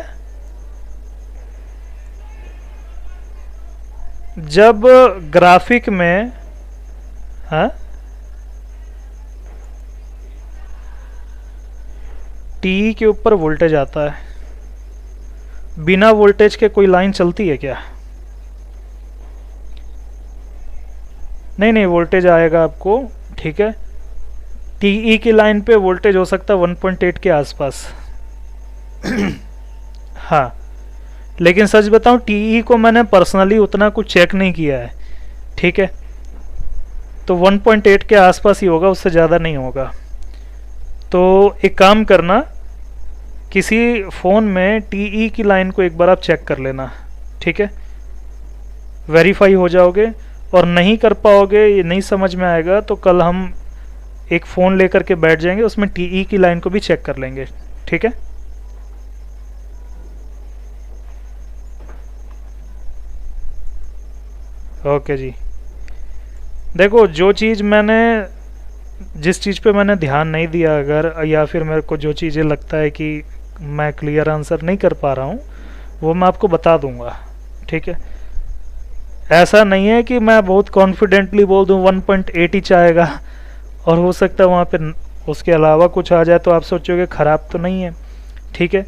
जब ग्राफिक में टीई के ऊपर वोल्टेज आता है। बिना वोल्टेज के कोई लाइन चलती है क्या? नहीं, वोल्टेज आएगा आपको, ठीक है। टीई की लाइन पे वोल्टेज हो सकता है 1.8 के आसपास। हाँ, लेकिन सच बताऊं टीई को मैंने पर्सनली उतना कुछ चेक नहीं किया है, ठीक है। तो 1.8 के आसपास ही होगा, उससे ज़्यादा नहीं होगा। तो एक काम करना, किसी फ़ोन में टीई की लाइन को एक बार आप चेक कर लेना, ठीक है। वेरीफाई हो जाओगे। और नहीं कर पाओगे, ये नहीं समझ में आएगा तो कल हम एक फ़ोन लेकर के बैठ जाएंगे, उसमें टीई की लाइन को भी चेक कर लेंगे, ठीक है। ओके जी। देखो जो चीज़ मैंने जिस चीज़ पे मैंने ध्यान नहीं दिया, अगर या फिर मेरे को जो चीज़ें लगता है कि मैं क्लियर आंसर नहीं कर पा रहा हूँ, वो मैं आपको बता दूंगा, ठीक है। ऐसा नहीं है कि मैं बहुत कॉन्फिडेंटली बोल दूं 1.8 ही चाहेगा और हो सकता है वहाँ पे उसके अलावा कुछ आ जाए तो आप सोचोगे ख़राब तो नहीं है, ठीक है।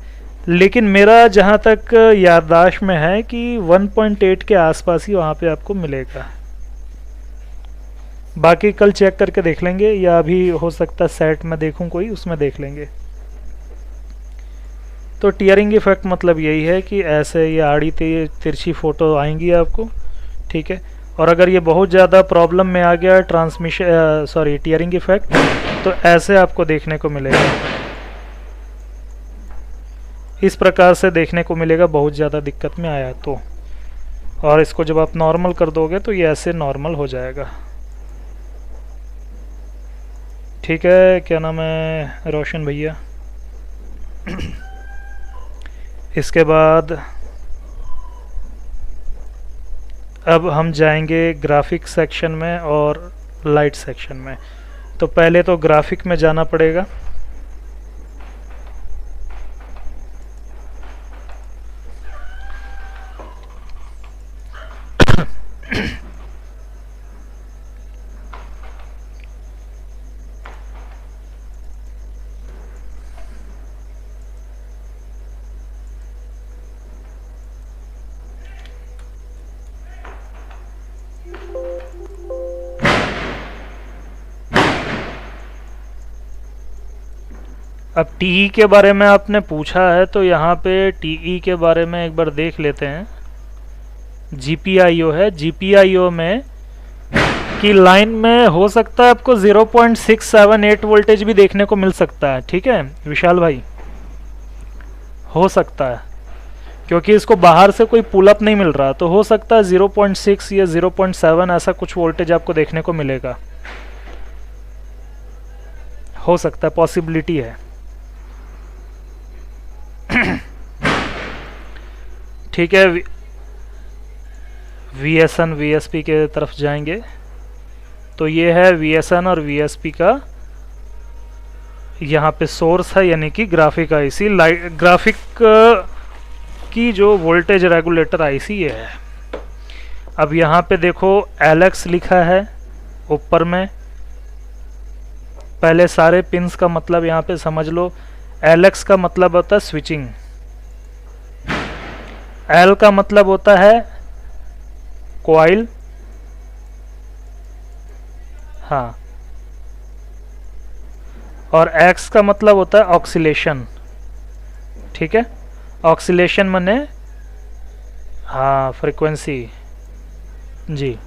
लेकिन मेरा जहाँ तक याददाश्त में है कि 1.8 के आसपास ही वहाँ पे आपको मिलेगा। बाकी कल चेक करके देख लेंगे, या अभी हो सकता है सेट में देखूं कोई, उसमें देख लेंगे। तो टीयरिंग इफेक्ट मतलब यही है कि ऐसे ये आड़ी तिरछी फ़ोटो आएंगी आपको, ठीक है। और अगर ये बहुत ज़्यादा प्रॉब्लम में आ गया ट्रांसमिशन सॉरी टीयरिंग इफेक्ट, तो ऐसे आपको देखने को मिलेगा, इस प्रकार से देखने को मिलेगा बहुत ज़्यादा दिक्कत में आया तो। और इसको जब आप नॉर्मल कर दोगे तो ये ऐसे नॉर्मल हो जाएगा। ठीक है, क्या नाम है, रोशन भैया। इसके बाद अब हम जाएंगे ग्राफिक सेक्शन में और लाइट सेक्शन में। तो पहले तो ग्राफिक में जाना पड़ेगा। अब टीई के बारे में आपने पूछा है, तो यहाँ पे टीई के बारे में एक बार देख लेते हैं। जीपीआईओ है, जीपीआईओ में की लाइन में हो सकता है आपको 0.678 वोल्टेज भी देखने को मिल सकता है। ठीक है विशाल भाई, हो सकता है, क्योंकि इसको बाहर से कोई पुल अप नहीं मिल रहा, तो हो सकता है 0.6 या 0.7 ऐसा कुछ वोल्टेज आपको देखने को मिलेगा, हो सकता है, पॉसिबिलिटी है। ठीक है, VSN VSP के तरफ जाएंगे। तो ये है VSN और VSP का यहाँ पे सोर्स है, यानी कि ग्राफिक आईसी, ग्राफिक की जो वोल्टेज रेगुलेटर आईसी ये है। अब यहाँ पे देखो LX लिखा है ऊपर में। पहले सारे पिंस का मतलब यहाँ पे समझ लो। LX का मतलब होता है स्विचिंग, L का मतलब होता है कॉइल, हाँ, और X का मतलब होता है ऑक्सीलेशन। ठीक है, ऑक्सीलेशन माने हाँ फ्रीक्वेंसी जी।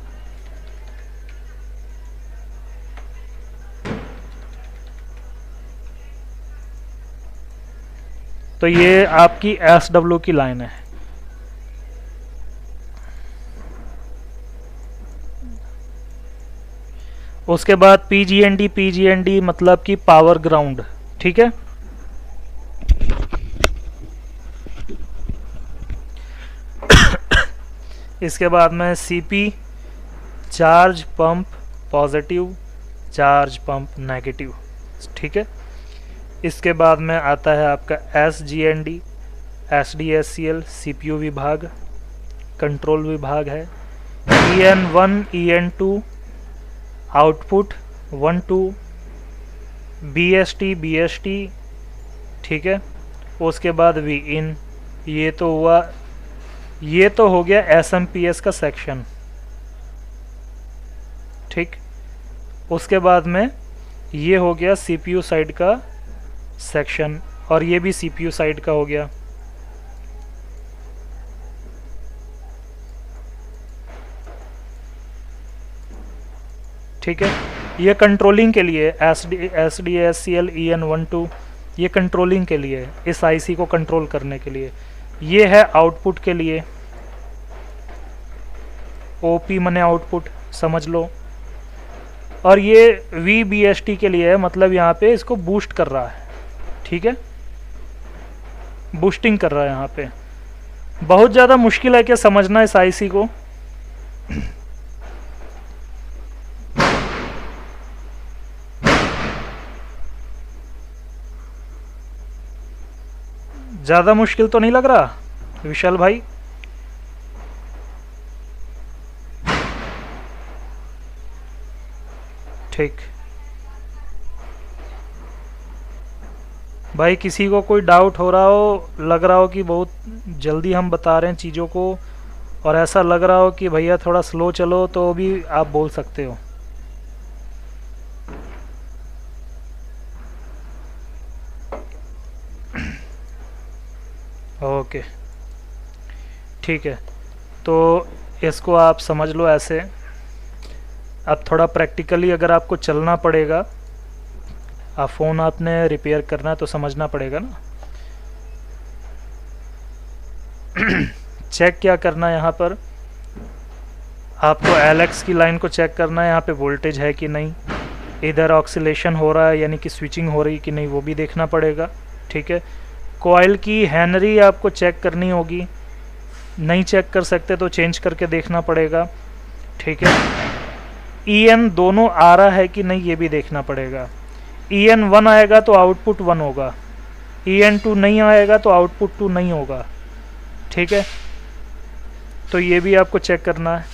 तो ये आपकी SW की लाइन है। उसके बाद PGND, PGND मतलब कि पावर ग्राउंड। ठीक है, इसके बाद में CP charge pump positive, charge pump negative. ठीक है, इसके बाद में आता है आपका SGND, SDSCL CPU विभाग, कंट्रोल विभाग है। EN1 EN2 output 1 2, BST BST। ठीक है, उसके बाद Vin, ये तो हुआ, ये तो हो गया SMPS का सेक्शन। ठीक, उसके बाद में ये हो गया CPU साइड का सेक्शन, और ये भी CPU साइड का हो गया। ठीक है, ये कंट्रोलिंग के लिए SDSCL EN1 2, ये कंट्रोलिंग के लिए, इस आईसी को कंट्रोल करने के लिए। ये है आउटपुट के लिए, OP मने आउटपुट समझ लो। और ये VBST के लिए है, मतलब यहाँ पे इसको बूस्ट कर रहा है। ठीक है, बूस्टिंग कर रहा है यहाँ पे। बहुत ज़्यादा मुश्किल है क्या समझना इस आईसी को? ज़्यादा मुश्किल तो नहीं लग रहा विशाल भाई? ठीक भाई, किसी को कोई डाउट हो रहा हो, लग रहा हो कि बहुत जल्दी हम बता रहे हैं चीज़ों को, और ऐसा लग रहा हो कि भैया थोड़ा स्लो चलो, तो भी आप बोल सकते हो। ओके ठीक है, तो इसको आप समझ लो ऐसे। अब थोड़ा प्रैक्टिकली अगर आपको चलना पड़ेगा, आप फ़ोन आपने रिपेयर करना है तो समझना पड़ेगा ना। चेक क्या करना है यहाँ पर, आपको एलएक्स की लाइन को चेक करना है, यहाँ पे वोल्टेज है कि नहीं, इधर ऑक्सीलेशन हो रहा है यानी कि स्विचिंग हो रही कि नहीं वो भी देखना पड़ेगा। ठीक है, कॉइल की हेनरी आपको चेक करनी होगी, नहीं चेक कर सकते तो चेंज करके देखना पड़ेगा। ठीक है, EN दोनों आ रहा है कि नहीं ये भी देखना पड़ेगा। EN 1 आएगा तो आउटपुट 1 होगा, EN 2 नहीं आएगा तो आउटपुट 2 नहीं होगा। ठीक है, तो ये भी आपको चेक करना है।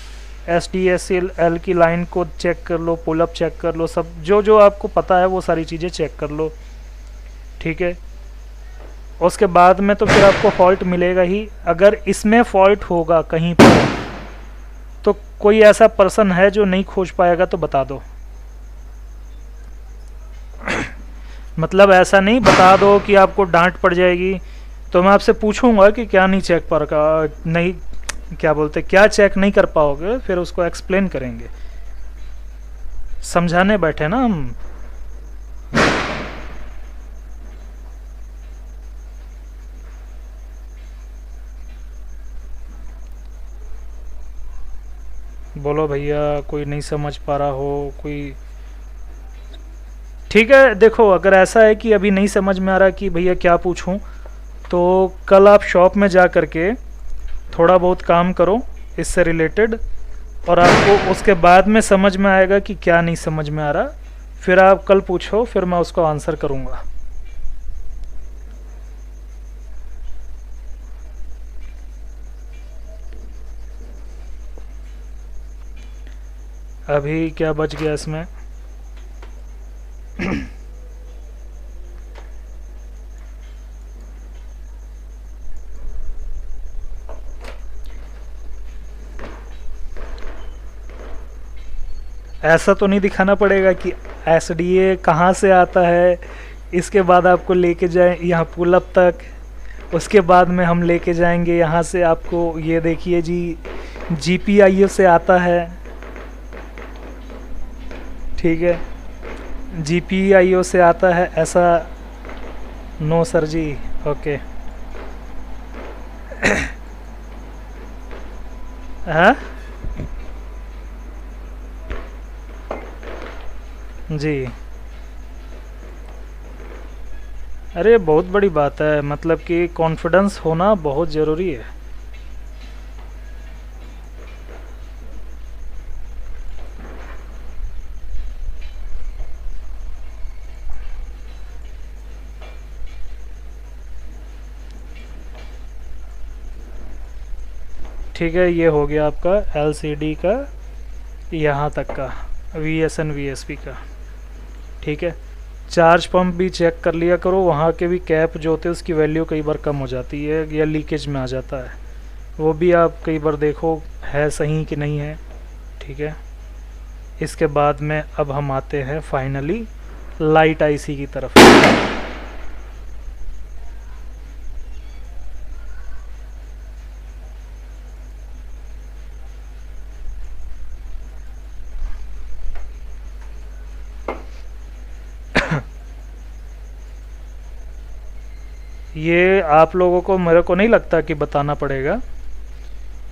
SDSL की लाइन को चेक कर लो, पुल अप चेक कर लो, सब जो जो आपको पता है वो सारी चीज़ें चेक कर लो। ठीक है, उसके बाद में तो फिर आपको फॉल्ट मिलेगा ही। अगर इसमें फॉल्ट होगा कहीं पर तो कोई ऐसा पर्सन है जो नहीं खोज पाएगा तो बता दो। मतलब ऐसा नहीं बता दो कि आपको डांट पड़ जाएगी, तो मैं आपसे पूछूंगा कि क्या नहीं चेक पर का नहीं क्या बोलते क्या चेक नहीं कर पाओगे, फिर उसको एक्सप्लेन करेंगे, समझाने बैठे ना हम। बोलो भैया, कोई नहीं समझ पा रहा हो कोई। ठीक है, देखो अगर ऐसा है कि अभी नहीं समझ में आ रहा कि भैया क्या पूछूं, तो कल आप शॉप में जा कर के थोड़ा बहुत काम करो इससे रिलेटेड, और आपको उसके बाद में समझ में आएगा कि क्या नहीं समझ में आ रहा, फिर आप कल पूछो, फिर मैं उसको आंसर करूँगा। अभी क्या बच गया इसमें? ऐसा तो नहीं दिखाना पड़ेगा कि SDA कहाँ से आता है, इसके बाद आपको लेके जाए यहाँ पुल अप तक, उसके बाद में हम लेके जाएंगे यहाँ से आपको, ये देखिए जी GPIO से आता है। ठीक है, GPIO से आता है, ऐसा नो सर जी। ओके हाँ जी, अरे बहुत बड़ी बात है, मतलब कि कॉन्फिडेंस होना बहुत ज़रूरी है। ठीक है, ये हो गया आपका LCD का यहाँ तक का VSN VSP का। ठीक है, चार्ज पंप भी चेक कर लिया करो, वहाँ के भी कैप जो होते हैं उसकी वैल्यू कई बार कम हो जाती है या लीकेज में आ जाता है, वो भी आप कई बार देखो है सही कि नहीं है। ठीक है, इसके बाद में अब हम आते हैं फाइनली लाइट IC की तरफ। ये आप लोगों को मेरे को नहीं लगता कि बताना पड़ेगा,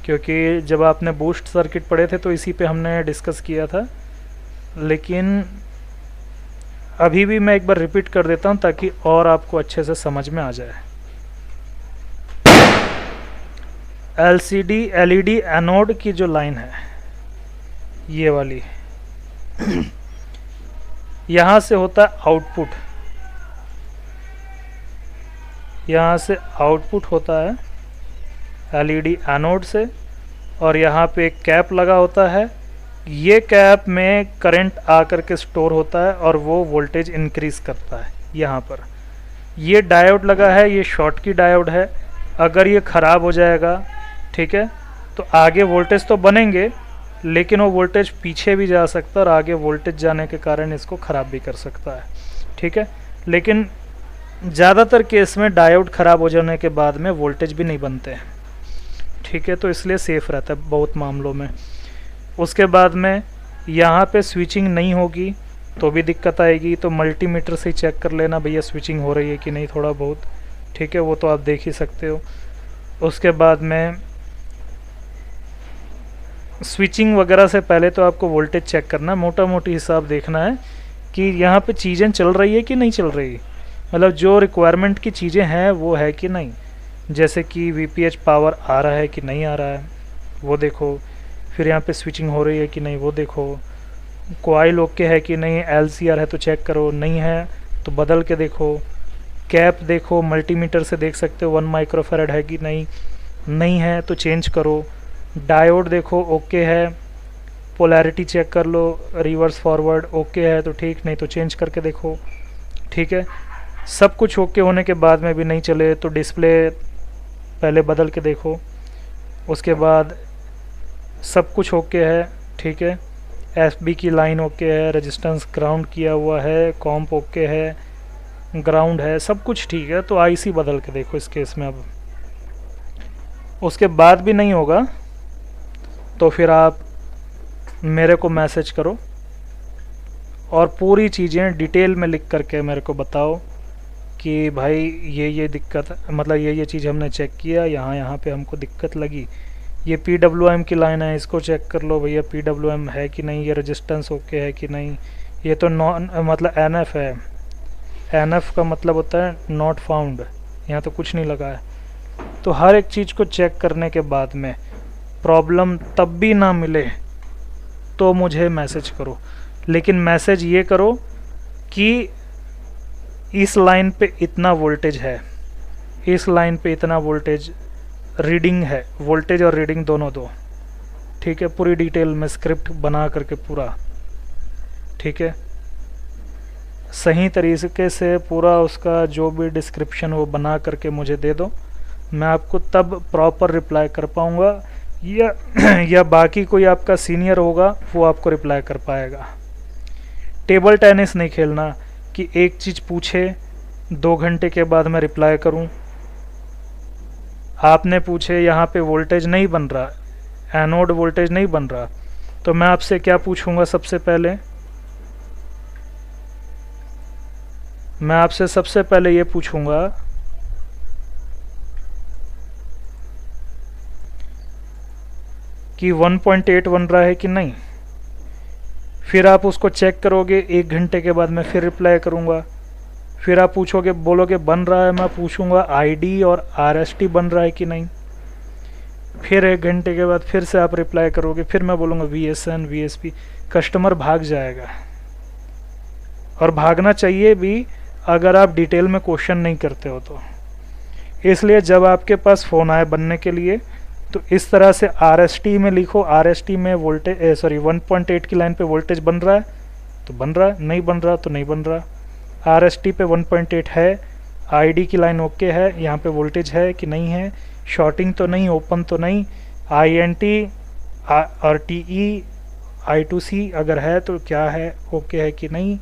क्योंकि जब आपने बूस्ट सर्किट पढ़े थे तो इसी पे हमने डिस्कस किया था, लेकिन अभी भी मैं एक बार रिपीट कर देता हूँ ताकि और आपको अच्छे से समझ में आ जाए। LCD LED एनोड की जो लाइन है ये वाली यहाँ से होता है आउटपुट, यहाँ से आउटपुट होता है LED एनोड से, और यहाँ पे एक कैप लगा होता है, ये कैप में करंट आकर के स्टोर होता है और वो वोल्टेज इंक्रीज करता है। यहाँ पर ये डायोड लगा है, ये शॉर्ट की डायोड है, अगर ये ख़राब हो जाएगा ठीक है तो आगे वोल्टेज तो बनेंगे लेकिन वो वोल्टेज पीछे भी जा सकता है और आगे वोल्टेज जाने के कारण इसको ख़राब भी कर सकता है। ठीक है, लेकिन ज़्यादातर केस में डायोड ख़राब हो जाने के बाद में वोल्टेज भी नहीं बनते हैं। ठीक है, तो इसलिए सेफ़ रहता है बहुत मामलों में। उसके बाद में यहाँ पे स्विचिंग नहीं होगी तो भी दिक्कत आएगी, तो मल्टीमीटर से चेक कर लेना भैया स्विचिंग हो रही है कि नहीं थोड़ा बहुत, ठीक है, वो तो आप देख ही सकते हो। उसके बाद में स्विचिंग वगैरह से पहले तो आपको वोल्टेज चेक करना, मोटा मोटी हिसाब देखना है कि यहाँ पे चीज़ें चल रही है कि नहीं चल रही, मतलब जो रिक्वायरमेंट की चीज़ें हैं वो है कि नहीं, जैसे कि वीपीएच पावर आ रहा है कि नहीं आ रहा है वो देखो, फिर यहाँ पे स्विचिंग हो रही है कि नहीं वो देखो, कॉइल ओके है कि नहीं, एलसीआर है तो चेक करो, नहीं है तो बदल के देखो, कैप देखो मल्टीमीटर से देख सकते हो 1 माइक्रोफैरड है कि नहीं, नहीं है तो चेंज करो, डायोड देखो ओके है, पोलैरिटी चेक कर लो, रिवर्स फॉरवर्ड ओके है तो ठीक, नहीं तो चेंज करके देखो, ठीक है। सब कुछ ओके होने के बाद में भी नहीं चले तो डिस्प्ले पहले बदल के देखो, उसके बाद सब कुछ ओके है, ठीक है, एफबी की लाइन ओके है, रेजिस्टेंस ग्राउंड किया हुआ है, कॉम्प ओके है, ग्राउंड है, सब कुछ ठीक है, तो आईसी बदल के देखो इस केस में। अब उसके बाद भी नहीं होगा तो फिर आप मेरे को मैसेज करो और पूरी चीज़ें डिटेल में लिख करके मेरे को बताओ कि भाई ये दिक्कत, मतलब ये चीज़ हमने चेक किया, यहाँ पे हमको दिक्कत लगी, ये PWM की लाइन है इसको चेक कर लो भैया PWM है कि नहीं, ये रेजिस्टेंस ओके है कि नहीं, ये तो नॉन मतलब NF है, NF का मतलब होता है नॉट फाउंड, यहाँ तो कुछ नहीं लगा है। तो हर एक चीज़ को चेक करने के बाद में प्रॉब्लम तब भी ना मिले तो मुझे मैसेज करो, लेकिन मैसेज ये करो कि इस लाइन पे इतना वोल्टेज है, इस लाइन पे इतना वोल्टेज रीडिंग है, वोल्टेज और रीडिंग दोनों दो, ठीक है, पूरी डिटेल में स्क्रिप्ट बना करके पूरा, ठीक है, सही तरीके से पूरा उसका जो भी डिस्क्रिप्शन वो बना करके मुझे दे दो, मैं आपको तब प्रॉपर रिप्लाई कर पाऊँगा, या बाकी कोई आपका सीनियर होगा वो आपको रिप्लाई कर पाएगा। टेबल टेनिस नहीं खेलना कि एक चीज़ पूछे 2 घंटे के बाद मैं रिप्लाई करूं, आपने पूछे यहाँ पे वोल्टेज नहीं बन रहा, एनोड वोल्टेज नहीं बन रहा, तो मैं आपसे क्या पूछूंगा, सबसे पहले मैं आपसे सबसे पहले ये पूछूंगा कि 1.8 बन रहा है कि नहीं, फिर आप उसको चेक करोगे, 1 घंटे के बाद मैं फिर रिप्लाई करूँगा, फिर आप पूछोगे बोलोगे बन रहा है, मैं पूछूंगा आईडी और आरएसटी बन रहा है कि नहीं, फिर 1 घंटे के बाद फिर से आप रिप्लाई करोगे, फिर मैं बोलूँगा वीएसएन वीएसपी, कस्टमर भाग जाएगा, और भागना चाहिए भी अगर आप डिटेल में क्वेश्चन नहीं करते हो तो। इसलिए जब आपके पास फ़ोन आए बनने के लिए तो इस तरह से आरएसटी में लिखो, आरएसटी में वोल्टेज 1.8 की लाइन पे वोल्टेज बन रहा है तो बन रहा है, नहीं बन रहा तो नहीं बन रहा, आरएसटी पे 1.8 है, आईडी की लाइन ओके है, यहाँ पे वोल्टेज है कि नहीं है, शॉर्टिंग तो नहीं, ओपन तो नहीं, आईएनटी और टीई I2C अगर है तो क्या है, ओके है कि नहीं,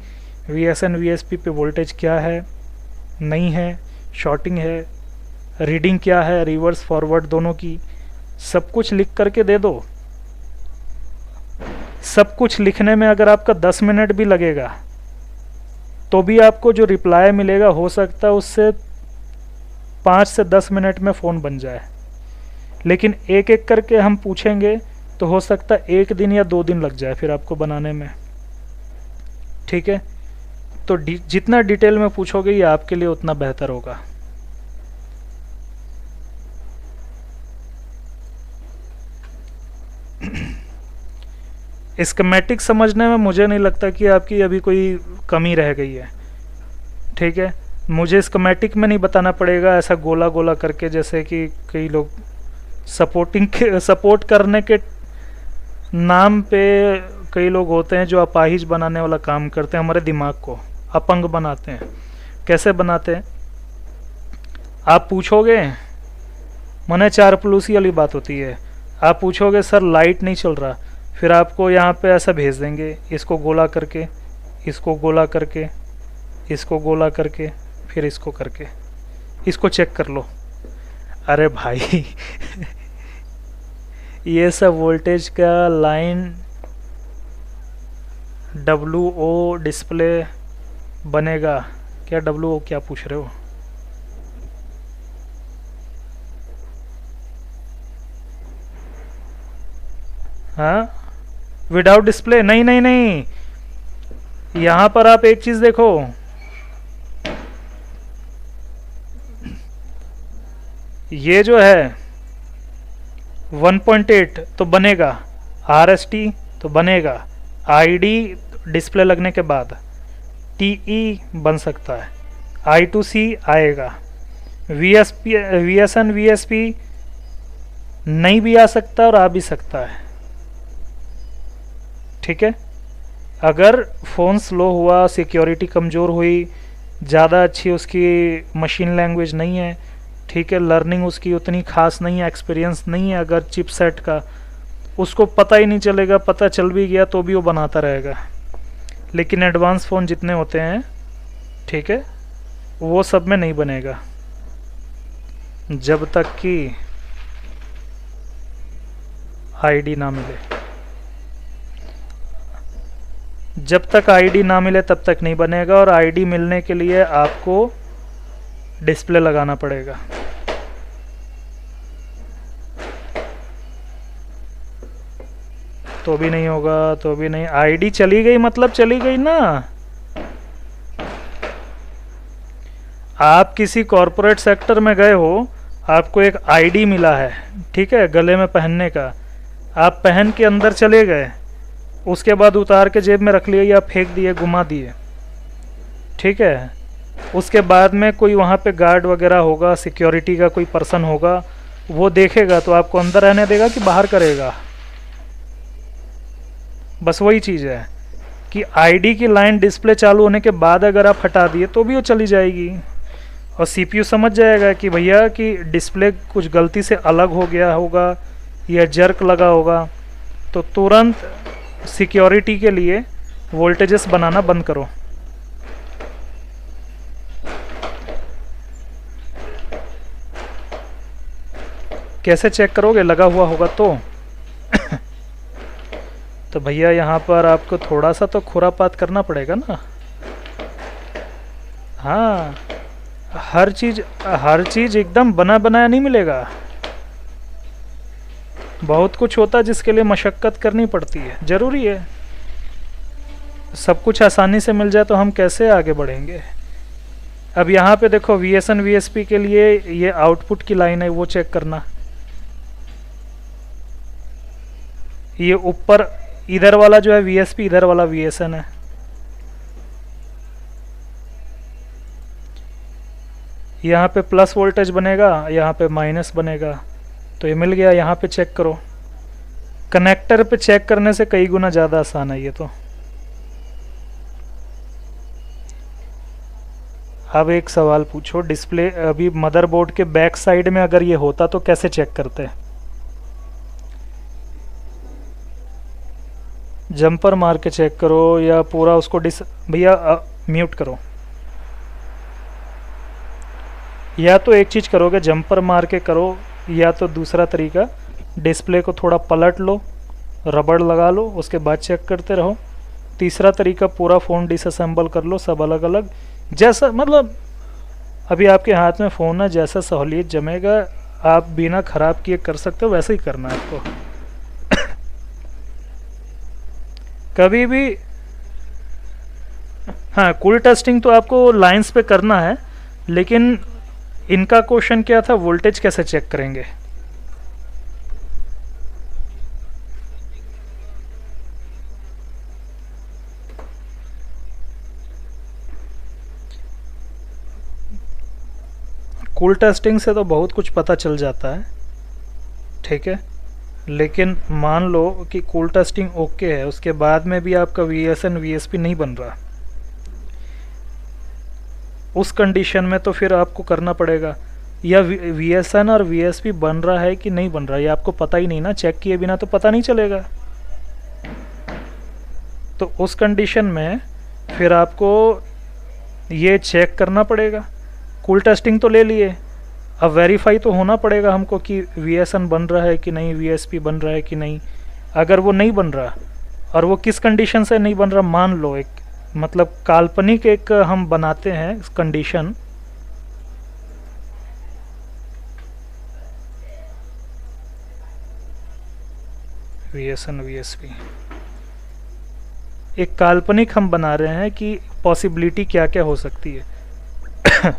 वीएसएन वीएसपी पे वोल्टेज क्या है, नहीं है, शॉर्टिंग है, रीडिंग क्या है, रिवर्स फॉरवर्ड दोनों की, सब कुछ लिख करके दे दो। सब कुछ लिखने में अगर आपका 10 मिनट भी लगेगा तो भी आपको जो रिप्लाई मिलेगा हो सकता है उससे 5 से 10 मिनट में फ़ोन बन जाए, लेकिन एक एक करके हम पूछेंगे तो हो सकता है 1 दिन या 2 दिन लग जाए फिर आपको बनाने में, ठीक है। तो जितना डिटेल में पूछोगे ये आपके लिए उतना बेहतर होगा। स्कीमेटिक समझने में मुझे नहीं लगता कि आपकी अभी कोई कमी रह गई है, ठीक है। मुझे स्कीमेटिक में नहीं बताना पड़ेगा ऐसा गोला गोला करके, जैसे कि कई लोग सपोर्ट करने के नाम पे कई लोग होते हैं जो अपाहिज बनाने वाला काम करते हैं, हमारे दिमाग को अपंग बनाते हैं। कैसे बनाते हैं, आप पूछोगे, मने चारपलूसी वाली बात होती है, आप पूछोगे सर लाइट नहीं चल रहा, फिर आपको यहाँ पे ऐसा भेज देंगे, इसको गोला करके, इसको गोला करके, इसको गोला करके, फिर इसको करके, इसको चेक कर लो। अरे भाई ये सब वोल्टेज का लाइन WO डिस्प्ले बनेगा क्या? WO क्या पूछ रहे हो? हाँ, विदाउट डिस्प्ले? नहीं नहीं नहीं, यहाँ पर आप एक चीज देखो, ये जो है 1.8 तो बनेगा, RST तो बनेगा, ID डिस्प्ले लगने के बाद TE बन सकता है, I2C आएगा, VSN VSP नहीं भी आ सकता और आ भी सकता है। ठीक है, अगर फ़ोन स्लो हुआ, सिक्योरिटी कमज़ोर हुई, ज़्यादा अच्छी उसकी मशीन लैंग्वेज नहीं है, ठीक है, लर्निंग उसकी उतनी खास नहीं है, एक्सपीरियंस नहीं है अगर चिपसेट का, उसको पता ही नहीं चलेगा, पता चल भी गया तो भी वो बनाता रहेगा। लेकिन एडवांस फ़ोन जितने होते हैं, ठीक है, वो सब में नहीं बनेगा जब तक कि ID ना मिले। जब तक ID ना मिले तब तक नहीं बनेगा, और ID मिलने के लिए आपको डिस्प्ले लगाना पड़ेगा। तो भी नहीं होगा, तो भी नहीं। ID चली गई मतलब चली गई ना। आप किसी कॉरपोरेट सेक्टर में गए हो, आपको एक ID मिला है, ठीक है, गले में पहनने का, आप पहन के अंदर चले गए, उसके बाद उतार के जेब में रख लिए या फेंक दिए, घुमा दिए, ठीक है, उसके बाद में कोई वहाँ पे गार्ड वगैरह होगा, सिक्योरिटी का कोई पर्सन होगा, वो देखेगा तो आपको अंदर रहने देगा कि बाहर करेगा। बस वही चीज़ है कि ID की लाइन डिस्प्ले चालू होने के बाद अगर आप हटा दिए तो भी वो चली जाएगी, और CPU समझ जाएगा कि भैया कि डिस्प्ले कुछ गलती से अलग हो गया होगा या जर्क लगा होगा, तो तुरंत सिक्योरिटी के लिए वोल्टेजेस बनाना बंद करो। कैसे चेक करोगे? लगा हुआ होगा तो भैया यहाँ पर आपको थोड़ा सा तो खुरापात करना पड़ेगा ना। हाँ, हर चीज़ एकदम बना बनाया नहीं मिलेगा, बहुत कुछ होता है जिसके लिए मशक्क़त करनी पड़ती है, ज़रूरी है। सब कुछ आसानी से मिल जाए तो हम कैसे आगे बढ़ेंगे। अब यहाँ पे देखो, VSN VSP के लिए ये आउटपुट की लाइन है, वो चेक करना। ये ऊपर इधर वाला जो है VSP, इधर वाला VSN है। यहाँ पे प्लस वोल्टेज बनेगा, यहाँ पे माइनस बनेगा, तो ये मिल गया। यहाँ पे चेक करो, कनेक्टर पे चेक करने से कई गुना ज़्यादा आसान है ये तो। अब एक सवाल पूछो, डिस्प्ले अभी मदरबोर्ड के बैक साइड में अगर ये होता तो कैसे चेक करते? जंपर मार के चेक करो या पूरा उसको भैया म्यूट करो। या तो एक चीज़ करोगे, जंपर मार के करो, या तो दूसरा तरीका, डिस्प्ले को थोड़ा पलट लो, रबड़ लगा लो, उसके बाद चेक करते रहो। तीसरा तरीका, पूरा फ़ोन डिसअसेंबल कर लो, सब अलग अलग, जैसा मतलब अभी आपके हाथ में फ़ोन है, जैसा सहूलियत जमेगा आप बिना ख़राब किए कर सकते हो, वैसे ही करना है आपको। कभी भी हाँ, कूल टेस्टिंग तो आपको लाइंस पे करना है, लेकिन इनका क्वेश्चन क्या था, वोल्टेज कैसे चेक करेंगे? कूल टेस्टिंग से तो बहुत कुछ पता चल जाता है, ठीक है, लेकिन मान लो कि कूल टेस्टिंग ओके है, उसके बाद में भी आपका VSN VSP नहीं बन रहा, उस कंडीशन में तो फिर आपको करना पड़ेगा, या VSN और VSP बन रहा है कि नहीं बन रहा है ये आपको पता ही नहीं ना, चेक किए बिना तो पता नहीं चलेगा। तो उस कंडीशन में फिर आपको ये चेक करना पड़ेगा। कूल टेस्टिंग तो ले लिए, अब वेरीफाई तो होना पड़ेगा हमको कि VSN बन रहा है कि नहीं, VSP बन रहा है कि नहीं। अगर वो नहीं बन रहा और वो किस कंडीशन से नहीं बन रहा, मान लो एक मतलब काल्पनिक एक हम बनाते हैं कंडीशन, VSN VSP, एक काल्पनिक हम बना रहे हैं कि पॉसिबिलिटी क्या क्या हो सकती है।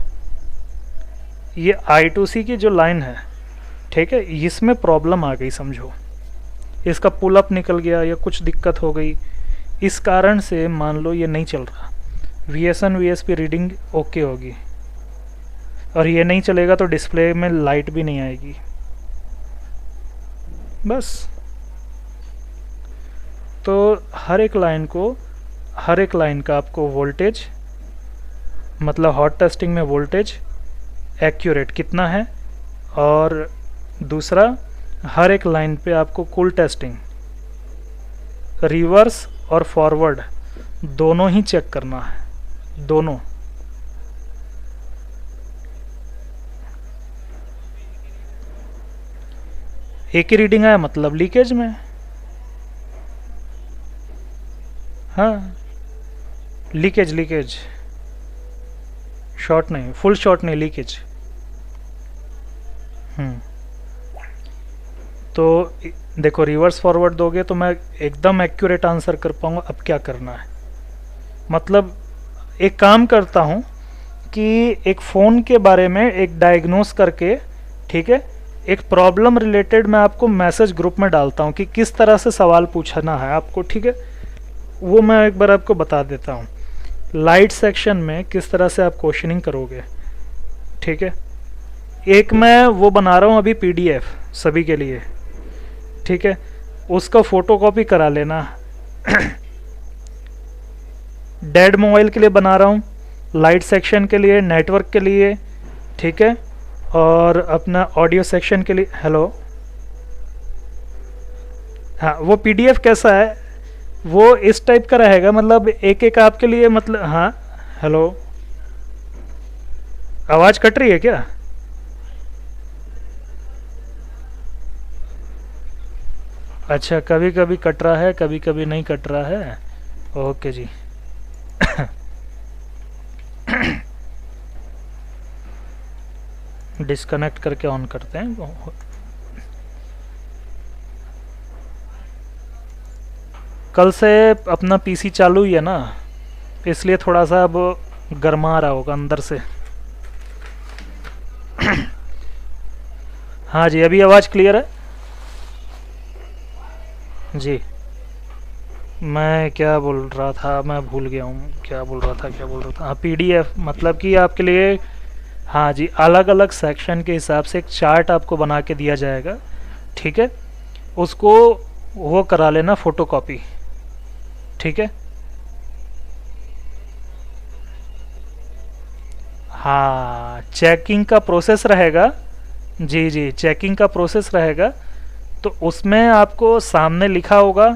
ये I2C की जो लाइन है, ठीक है, इसमें प्रॉब्लम आ गई समझो, इसका पुल अप निकल गया या कुछ दिक्कत हो गई, इस कारण से मान लो ये नहीं चल रहा, VSN VSP रीडिंग ओके होगी, और ये नहीं चलेगा तो डिस्प्ले में लाइट भी नहीं आएगी। बस तो हर एक लाइन का आपको वोल्टेज, मतलब हॉट टेस्टिंग में वोल्टेज एक्यूरेट कितना है, और दूसरा हर एक लाइन पे आपको कूल टेस्टिंग रिवर्स और फॉरवर्ड दोनों ही चेक करना है, दोनों। एक ही रीडिंग आया मतलब लीकेज में, हाँ लीकेज शॉर्ट नहीं, फुल शॉर्ट नहीं, लीकेज। तो देखो रिवर्स फॉरवर्ड दोगे तो मैं एकदम एक्यूरेट आंसर कर पाऊंगा। अब क्या करना है, मतलब एक काम करता हूं कि एक फ़ोन के बारे में एक डायग्नोस करके, ठीक है, एक प्रॉब्लम रिलेटेड मैं आपको मैसेज ग्रुप में डालता हूं कि किस तरह से सवाल पूछना है आपको, ठीक है, वो मैं एक बार आपको बता देता हूं। लाइट सेक्शन में किस तरह से आप क्वेश्चनिंग करोगे, ठीक है। एक मैं वो बना रहा हूं अभी PDF सभी के लिए, ठीक है, उसका फोटोकॉपी करा लेना। डेड मोबाइल के लिए बना रहा हूँ, लाइट सेक्शन के लिए, नेटवर्क के लिए, ठीक है, और अपना ऑडियो सेक्शन के लिए। हेलो, हाँ वो PDF कैसा है, वो इस टाइप का रहेगा, मतलब एक एक आपके लिए, मतलब हाँ। हेलो, आवाज़ कट रही है क्या? अच्छा, कभी कभी कट रहा है, कभी कभी नहीं कट रहा है। ओके जी। डिस्कनेक्ट करके ऑन करते हैं। कल से अपना PC चालू ही है ना, इसलिए थोड़ा सा अब गर्मा रहा होगा अंदर से। हाँ जी, अभी आवाज़ क्लियर है जी। मैं क्या बोल रहा था, मैं भूल गया हूँ क्या बोल रहा था। हाँ PDF मतलब कि आपके लिए, हाँ जी, अलग अलग सेक्शन के हिसाब से एक चार्ट आपको बना के दिया जाएगा, ठीक है, उसको वो करा लेना फोटोकॉपी, ठीक है। हाँ, चेकिंग का प्रोसेस रहेगा जी जी, चेकिंग का प्रोसेस रहेगा, तो उसमें आपको सामने लिखा होगा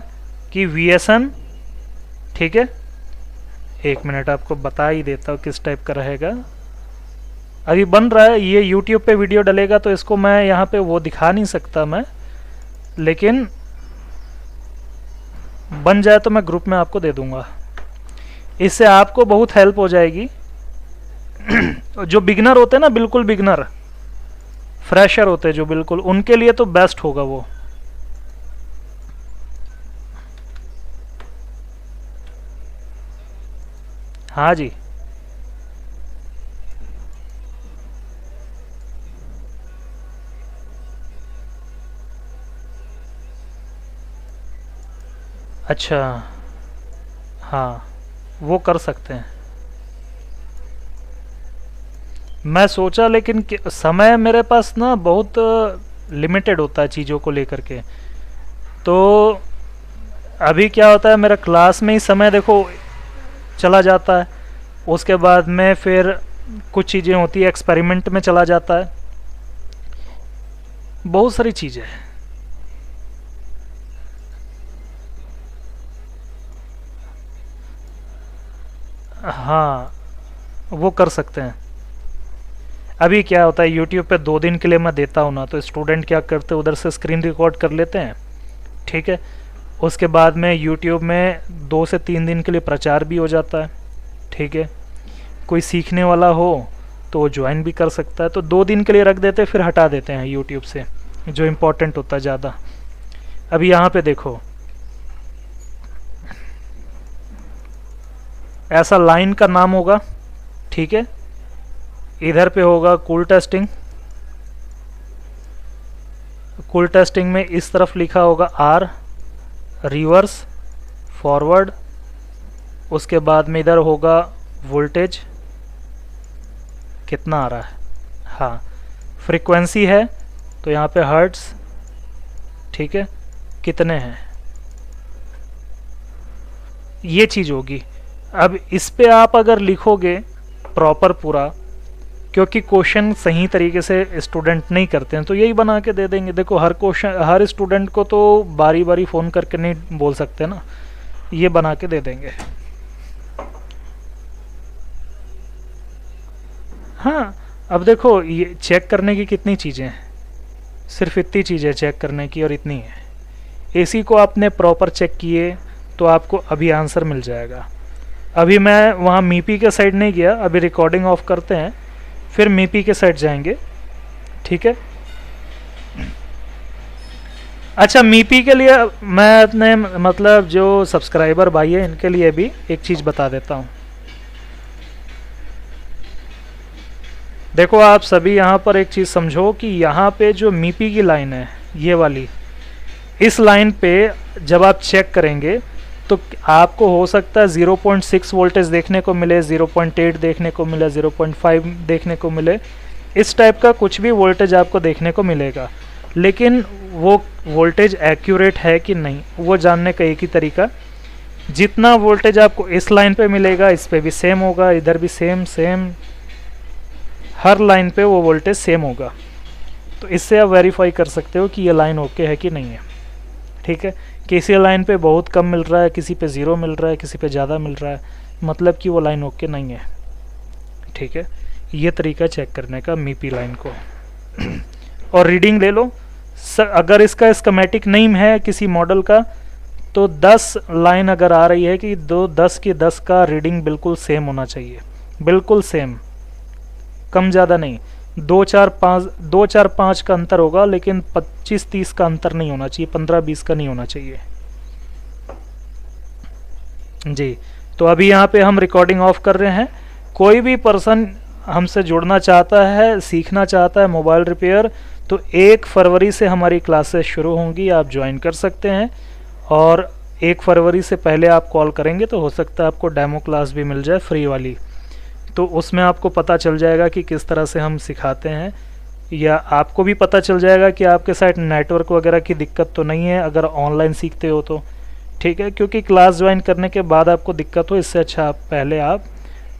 कि VSN, ठीक है। एक मिनट आपको बता ही देता हूँ किस टाइप का रहेगा। अभी बन रहा है, ये YouTube पे वीडियो डलेगा तो इसको मैं यहाँ पे वो दिखा नहीं सकता मैं, लेकिन बन जाए तो मैं ग्रुप में आपको दे दूंगा, इससे आपको बहुत हेल्प हो जाएगी। जो बिगनर होते हैं ना, बिल्कुल बिगनर फ्रेशर होते हैं जो, बिल्कुल उनके लिए तो बेस्ट होगा वो। हाँ जी, अच्छा, हाँ वो कर सकते हैं। मैं सोचा, लेकिन समय मेरे पास ना बहुत लिमिटेड होता है चीज़ों को लेकर के, तो अभी क्या होता है, मेरा क्लास में ही समय देखो चला जाता है, उसके बाद में फिर कुछ चीज़ें होती है, एक्सपेरिमेंट में चला जाता है, बहुत सारी चीज़ें। हाँ वो कर सकते हैं। अभी क्या होता है, YouTube पे 2 दिन के लिए मैं देता हूँ ना, तो स्टूडेंट क्या करते हैं, उधर से स्क्रीन रिकॉर्ड कर लेते हैं, ठीक है, उसके बाद में यूट्यूब में 2 से 3 दिन के लिए प्रचार भी हो जाता है, ठीक है। कोई सीखने वाला हो तो ज्वाइन भी कर सकता है। तो 2 दिन के लिए रख देते फिर हटा देते हैं यूट्यूब से, जो इम्पोर्टेंट होता है ज़्यादा। अभी यहाँ पे देखो, ऐसा लाइन का नाम होगा, ठीक है। इधर पे होगा कूल टेस्टिंग, कूल टेस्टिंग में इस तरफ लिखा होगा आर, रिवर्स, फॉरवर्ड, उसके बाद में इधर होगा वोल्टेज कितना आ रहा है, हाँ। फ्रीक्वेंसी है तो यहाँ पे हर्ट्स, ठीक है, कितने हैं, ये चीज़ होगी। अब इस पे आप अगर लिखोगे प्रॉपर पूरा, क्योंकि क्वेश्चन सही तरीके से स्टूडेंट नहीं करते हैं तो यही बना के दे देंगे। देखो हर क्वेश्चन, हर स्टूडेंट को तो बारी बारी फ़ोन करके नहीं बोल सकते ना, ये बना के दे देंगे। हाँ, अब देखो ये चेक करने की कितनी चीज़ें हैं, सिर्फ इतनी चीज़ें चेक करने की और इतनी है। इसी को आपने प्रॉपर चेक किए तो आपको अभी आंसर मिल जाएगा। अभी मैं वहाँ मीपी के साइड नहीं गया, अभी रिकॉर्डिंग ऑफ करते हैं फिर मीपी के साइड जाएंगे, ठीक है। अच्छा, मीपी के लिए मैं अपने मतलब जो सब्सक्राइबर भाई है इनके लिए भी एक चीज़ बता देता हूँ। देखो आप सभी यहाँ पर एक चीज़ समझो कि यहाँ पे जो मीपी की लाइन है ये वाली, इस लाइन पे जब आप चेक करेंगे तो आपको हो सकता है 0.6 वोल्टेज देखने को मिले, 0.8 देखने को मिले, 0.5 देखने को मिले, इस टाइप का कुछ भी वोल्टेज आपको देखने को मिलेगा। लेकिन वो वोल्टेज एक्यूरेट है कि नहीं वो जानने का एक ही तरीका, जितना वोल्टेज आपको इस लाइन पे मिलेगा इस पे भी सेम होगा, इधर भी सेम, हर लाइन पे वो वोल्टेज सेम होगा। तो इससे आप वेरीफाई कर सकते हो कि ये लाइन ओके है कि नहीं है, ठीक है। किसी लाइन पे बहुत कम मिल रहा है, किसी पे 0 मिल रहा है, किसी पे ज़्यादा मिल रहा है, मतलब कि वो लाइन ओके नहीं है, ठीक है। ये तरीका चेक करने का मीपी लाइन को। और रीडिंग ले लो, अगर इसका स्कीमेटिक नहीं है किसी मॉडल का तो 10 लाइन अगर आ रही है कि 10 की 10 का रीडिंग बिल्कुल सेम होना चाहिए, बिल्कुल सेम, कम ज़्यादा नहीं। 2-4-5 का अंतर होगा, लेकिन 25-30 का अंतर नहीं होना चाहिए, 15-20 का नहीं होना चाहिए जी। तो अभी यहाँ पे हम रिकॉर्डिंग ऑफ कर रहे हैं। कोई भी पर्सन हमसे जुड़ना चाहता है, सीखना चाहता है मोबाइल रिपेयर, तो 1 फरवरी से हमारी क्लासेस शुरू होंगी, आप ज्वाइन कर सकते हैं। और 1 फरवरी से पहले आप कॉल करेंगे तो हो सकता है आपको डेमो क्लास भी मिल जाए फ्री वाली, तो उसमें आपको पता चल जाएगा कि किस तरह से हम सिखाते हैं, या आपको भी पता चल जाएगा कि आपके साइड नेटवर्क वगैरह की दिक्कत तो नहीं है अगर ऑनलाइन सीखते हो तो, ठीक है। क्योंकि क्लास ज्वाइन करने के बाद आपको दिक्कत हो, इससे अच्छा पहले आप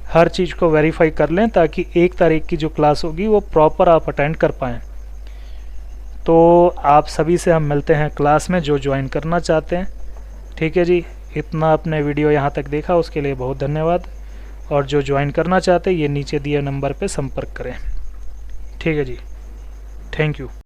हर चीज़ को वेरीफाई कर लें ताकि 1 तारीख की जो क्लास होगी वो प्रॉपर आप अटेंड कर पाएँ। तो आप सभी से हम मिलते हैं क्लास में जो ज्वाइन करना चाहते हैं, ठीक है जी। इतना आपने वीडियो यहाँ तक देखा उसके लिए बहुत धन्यवाद, और जो ज्वाइन करना चाहते हैं ये नीचे दिए नंबर पे संपर्क करें, ठीक है जी। Thank you.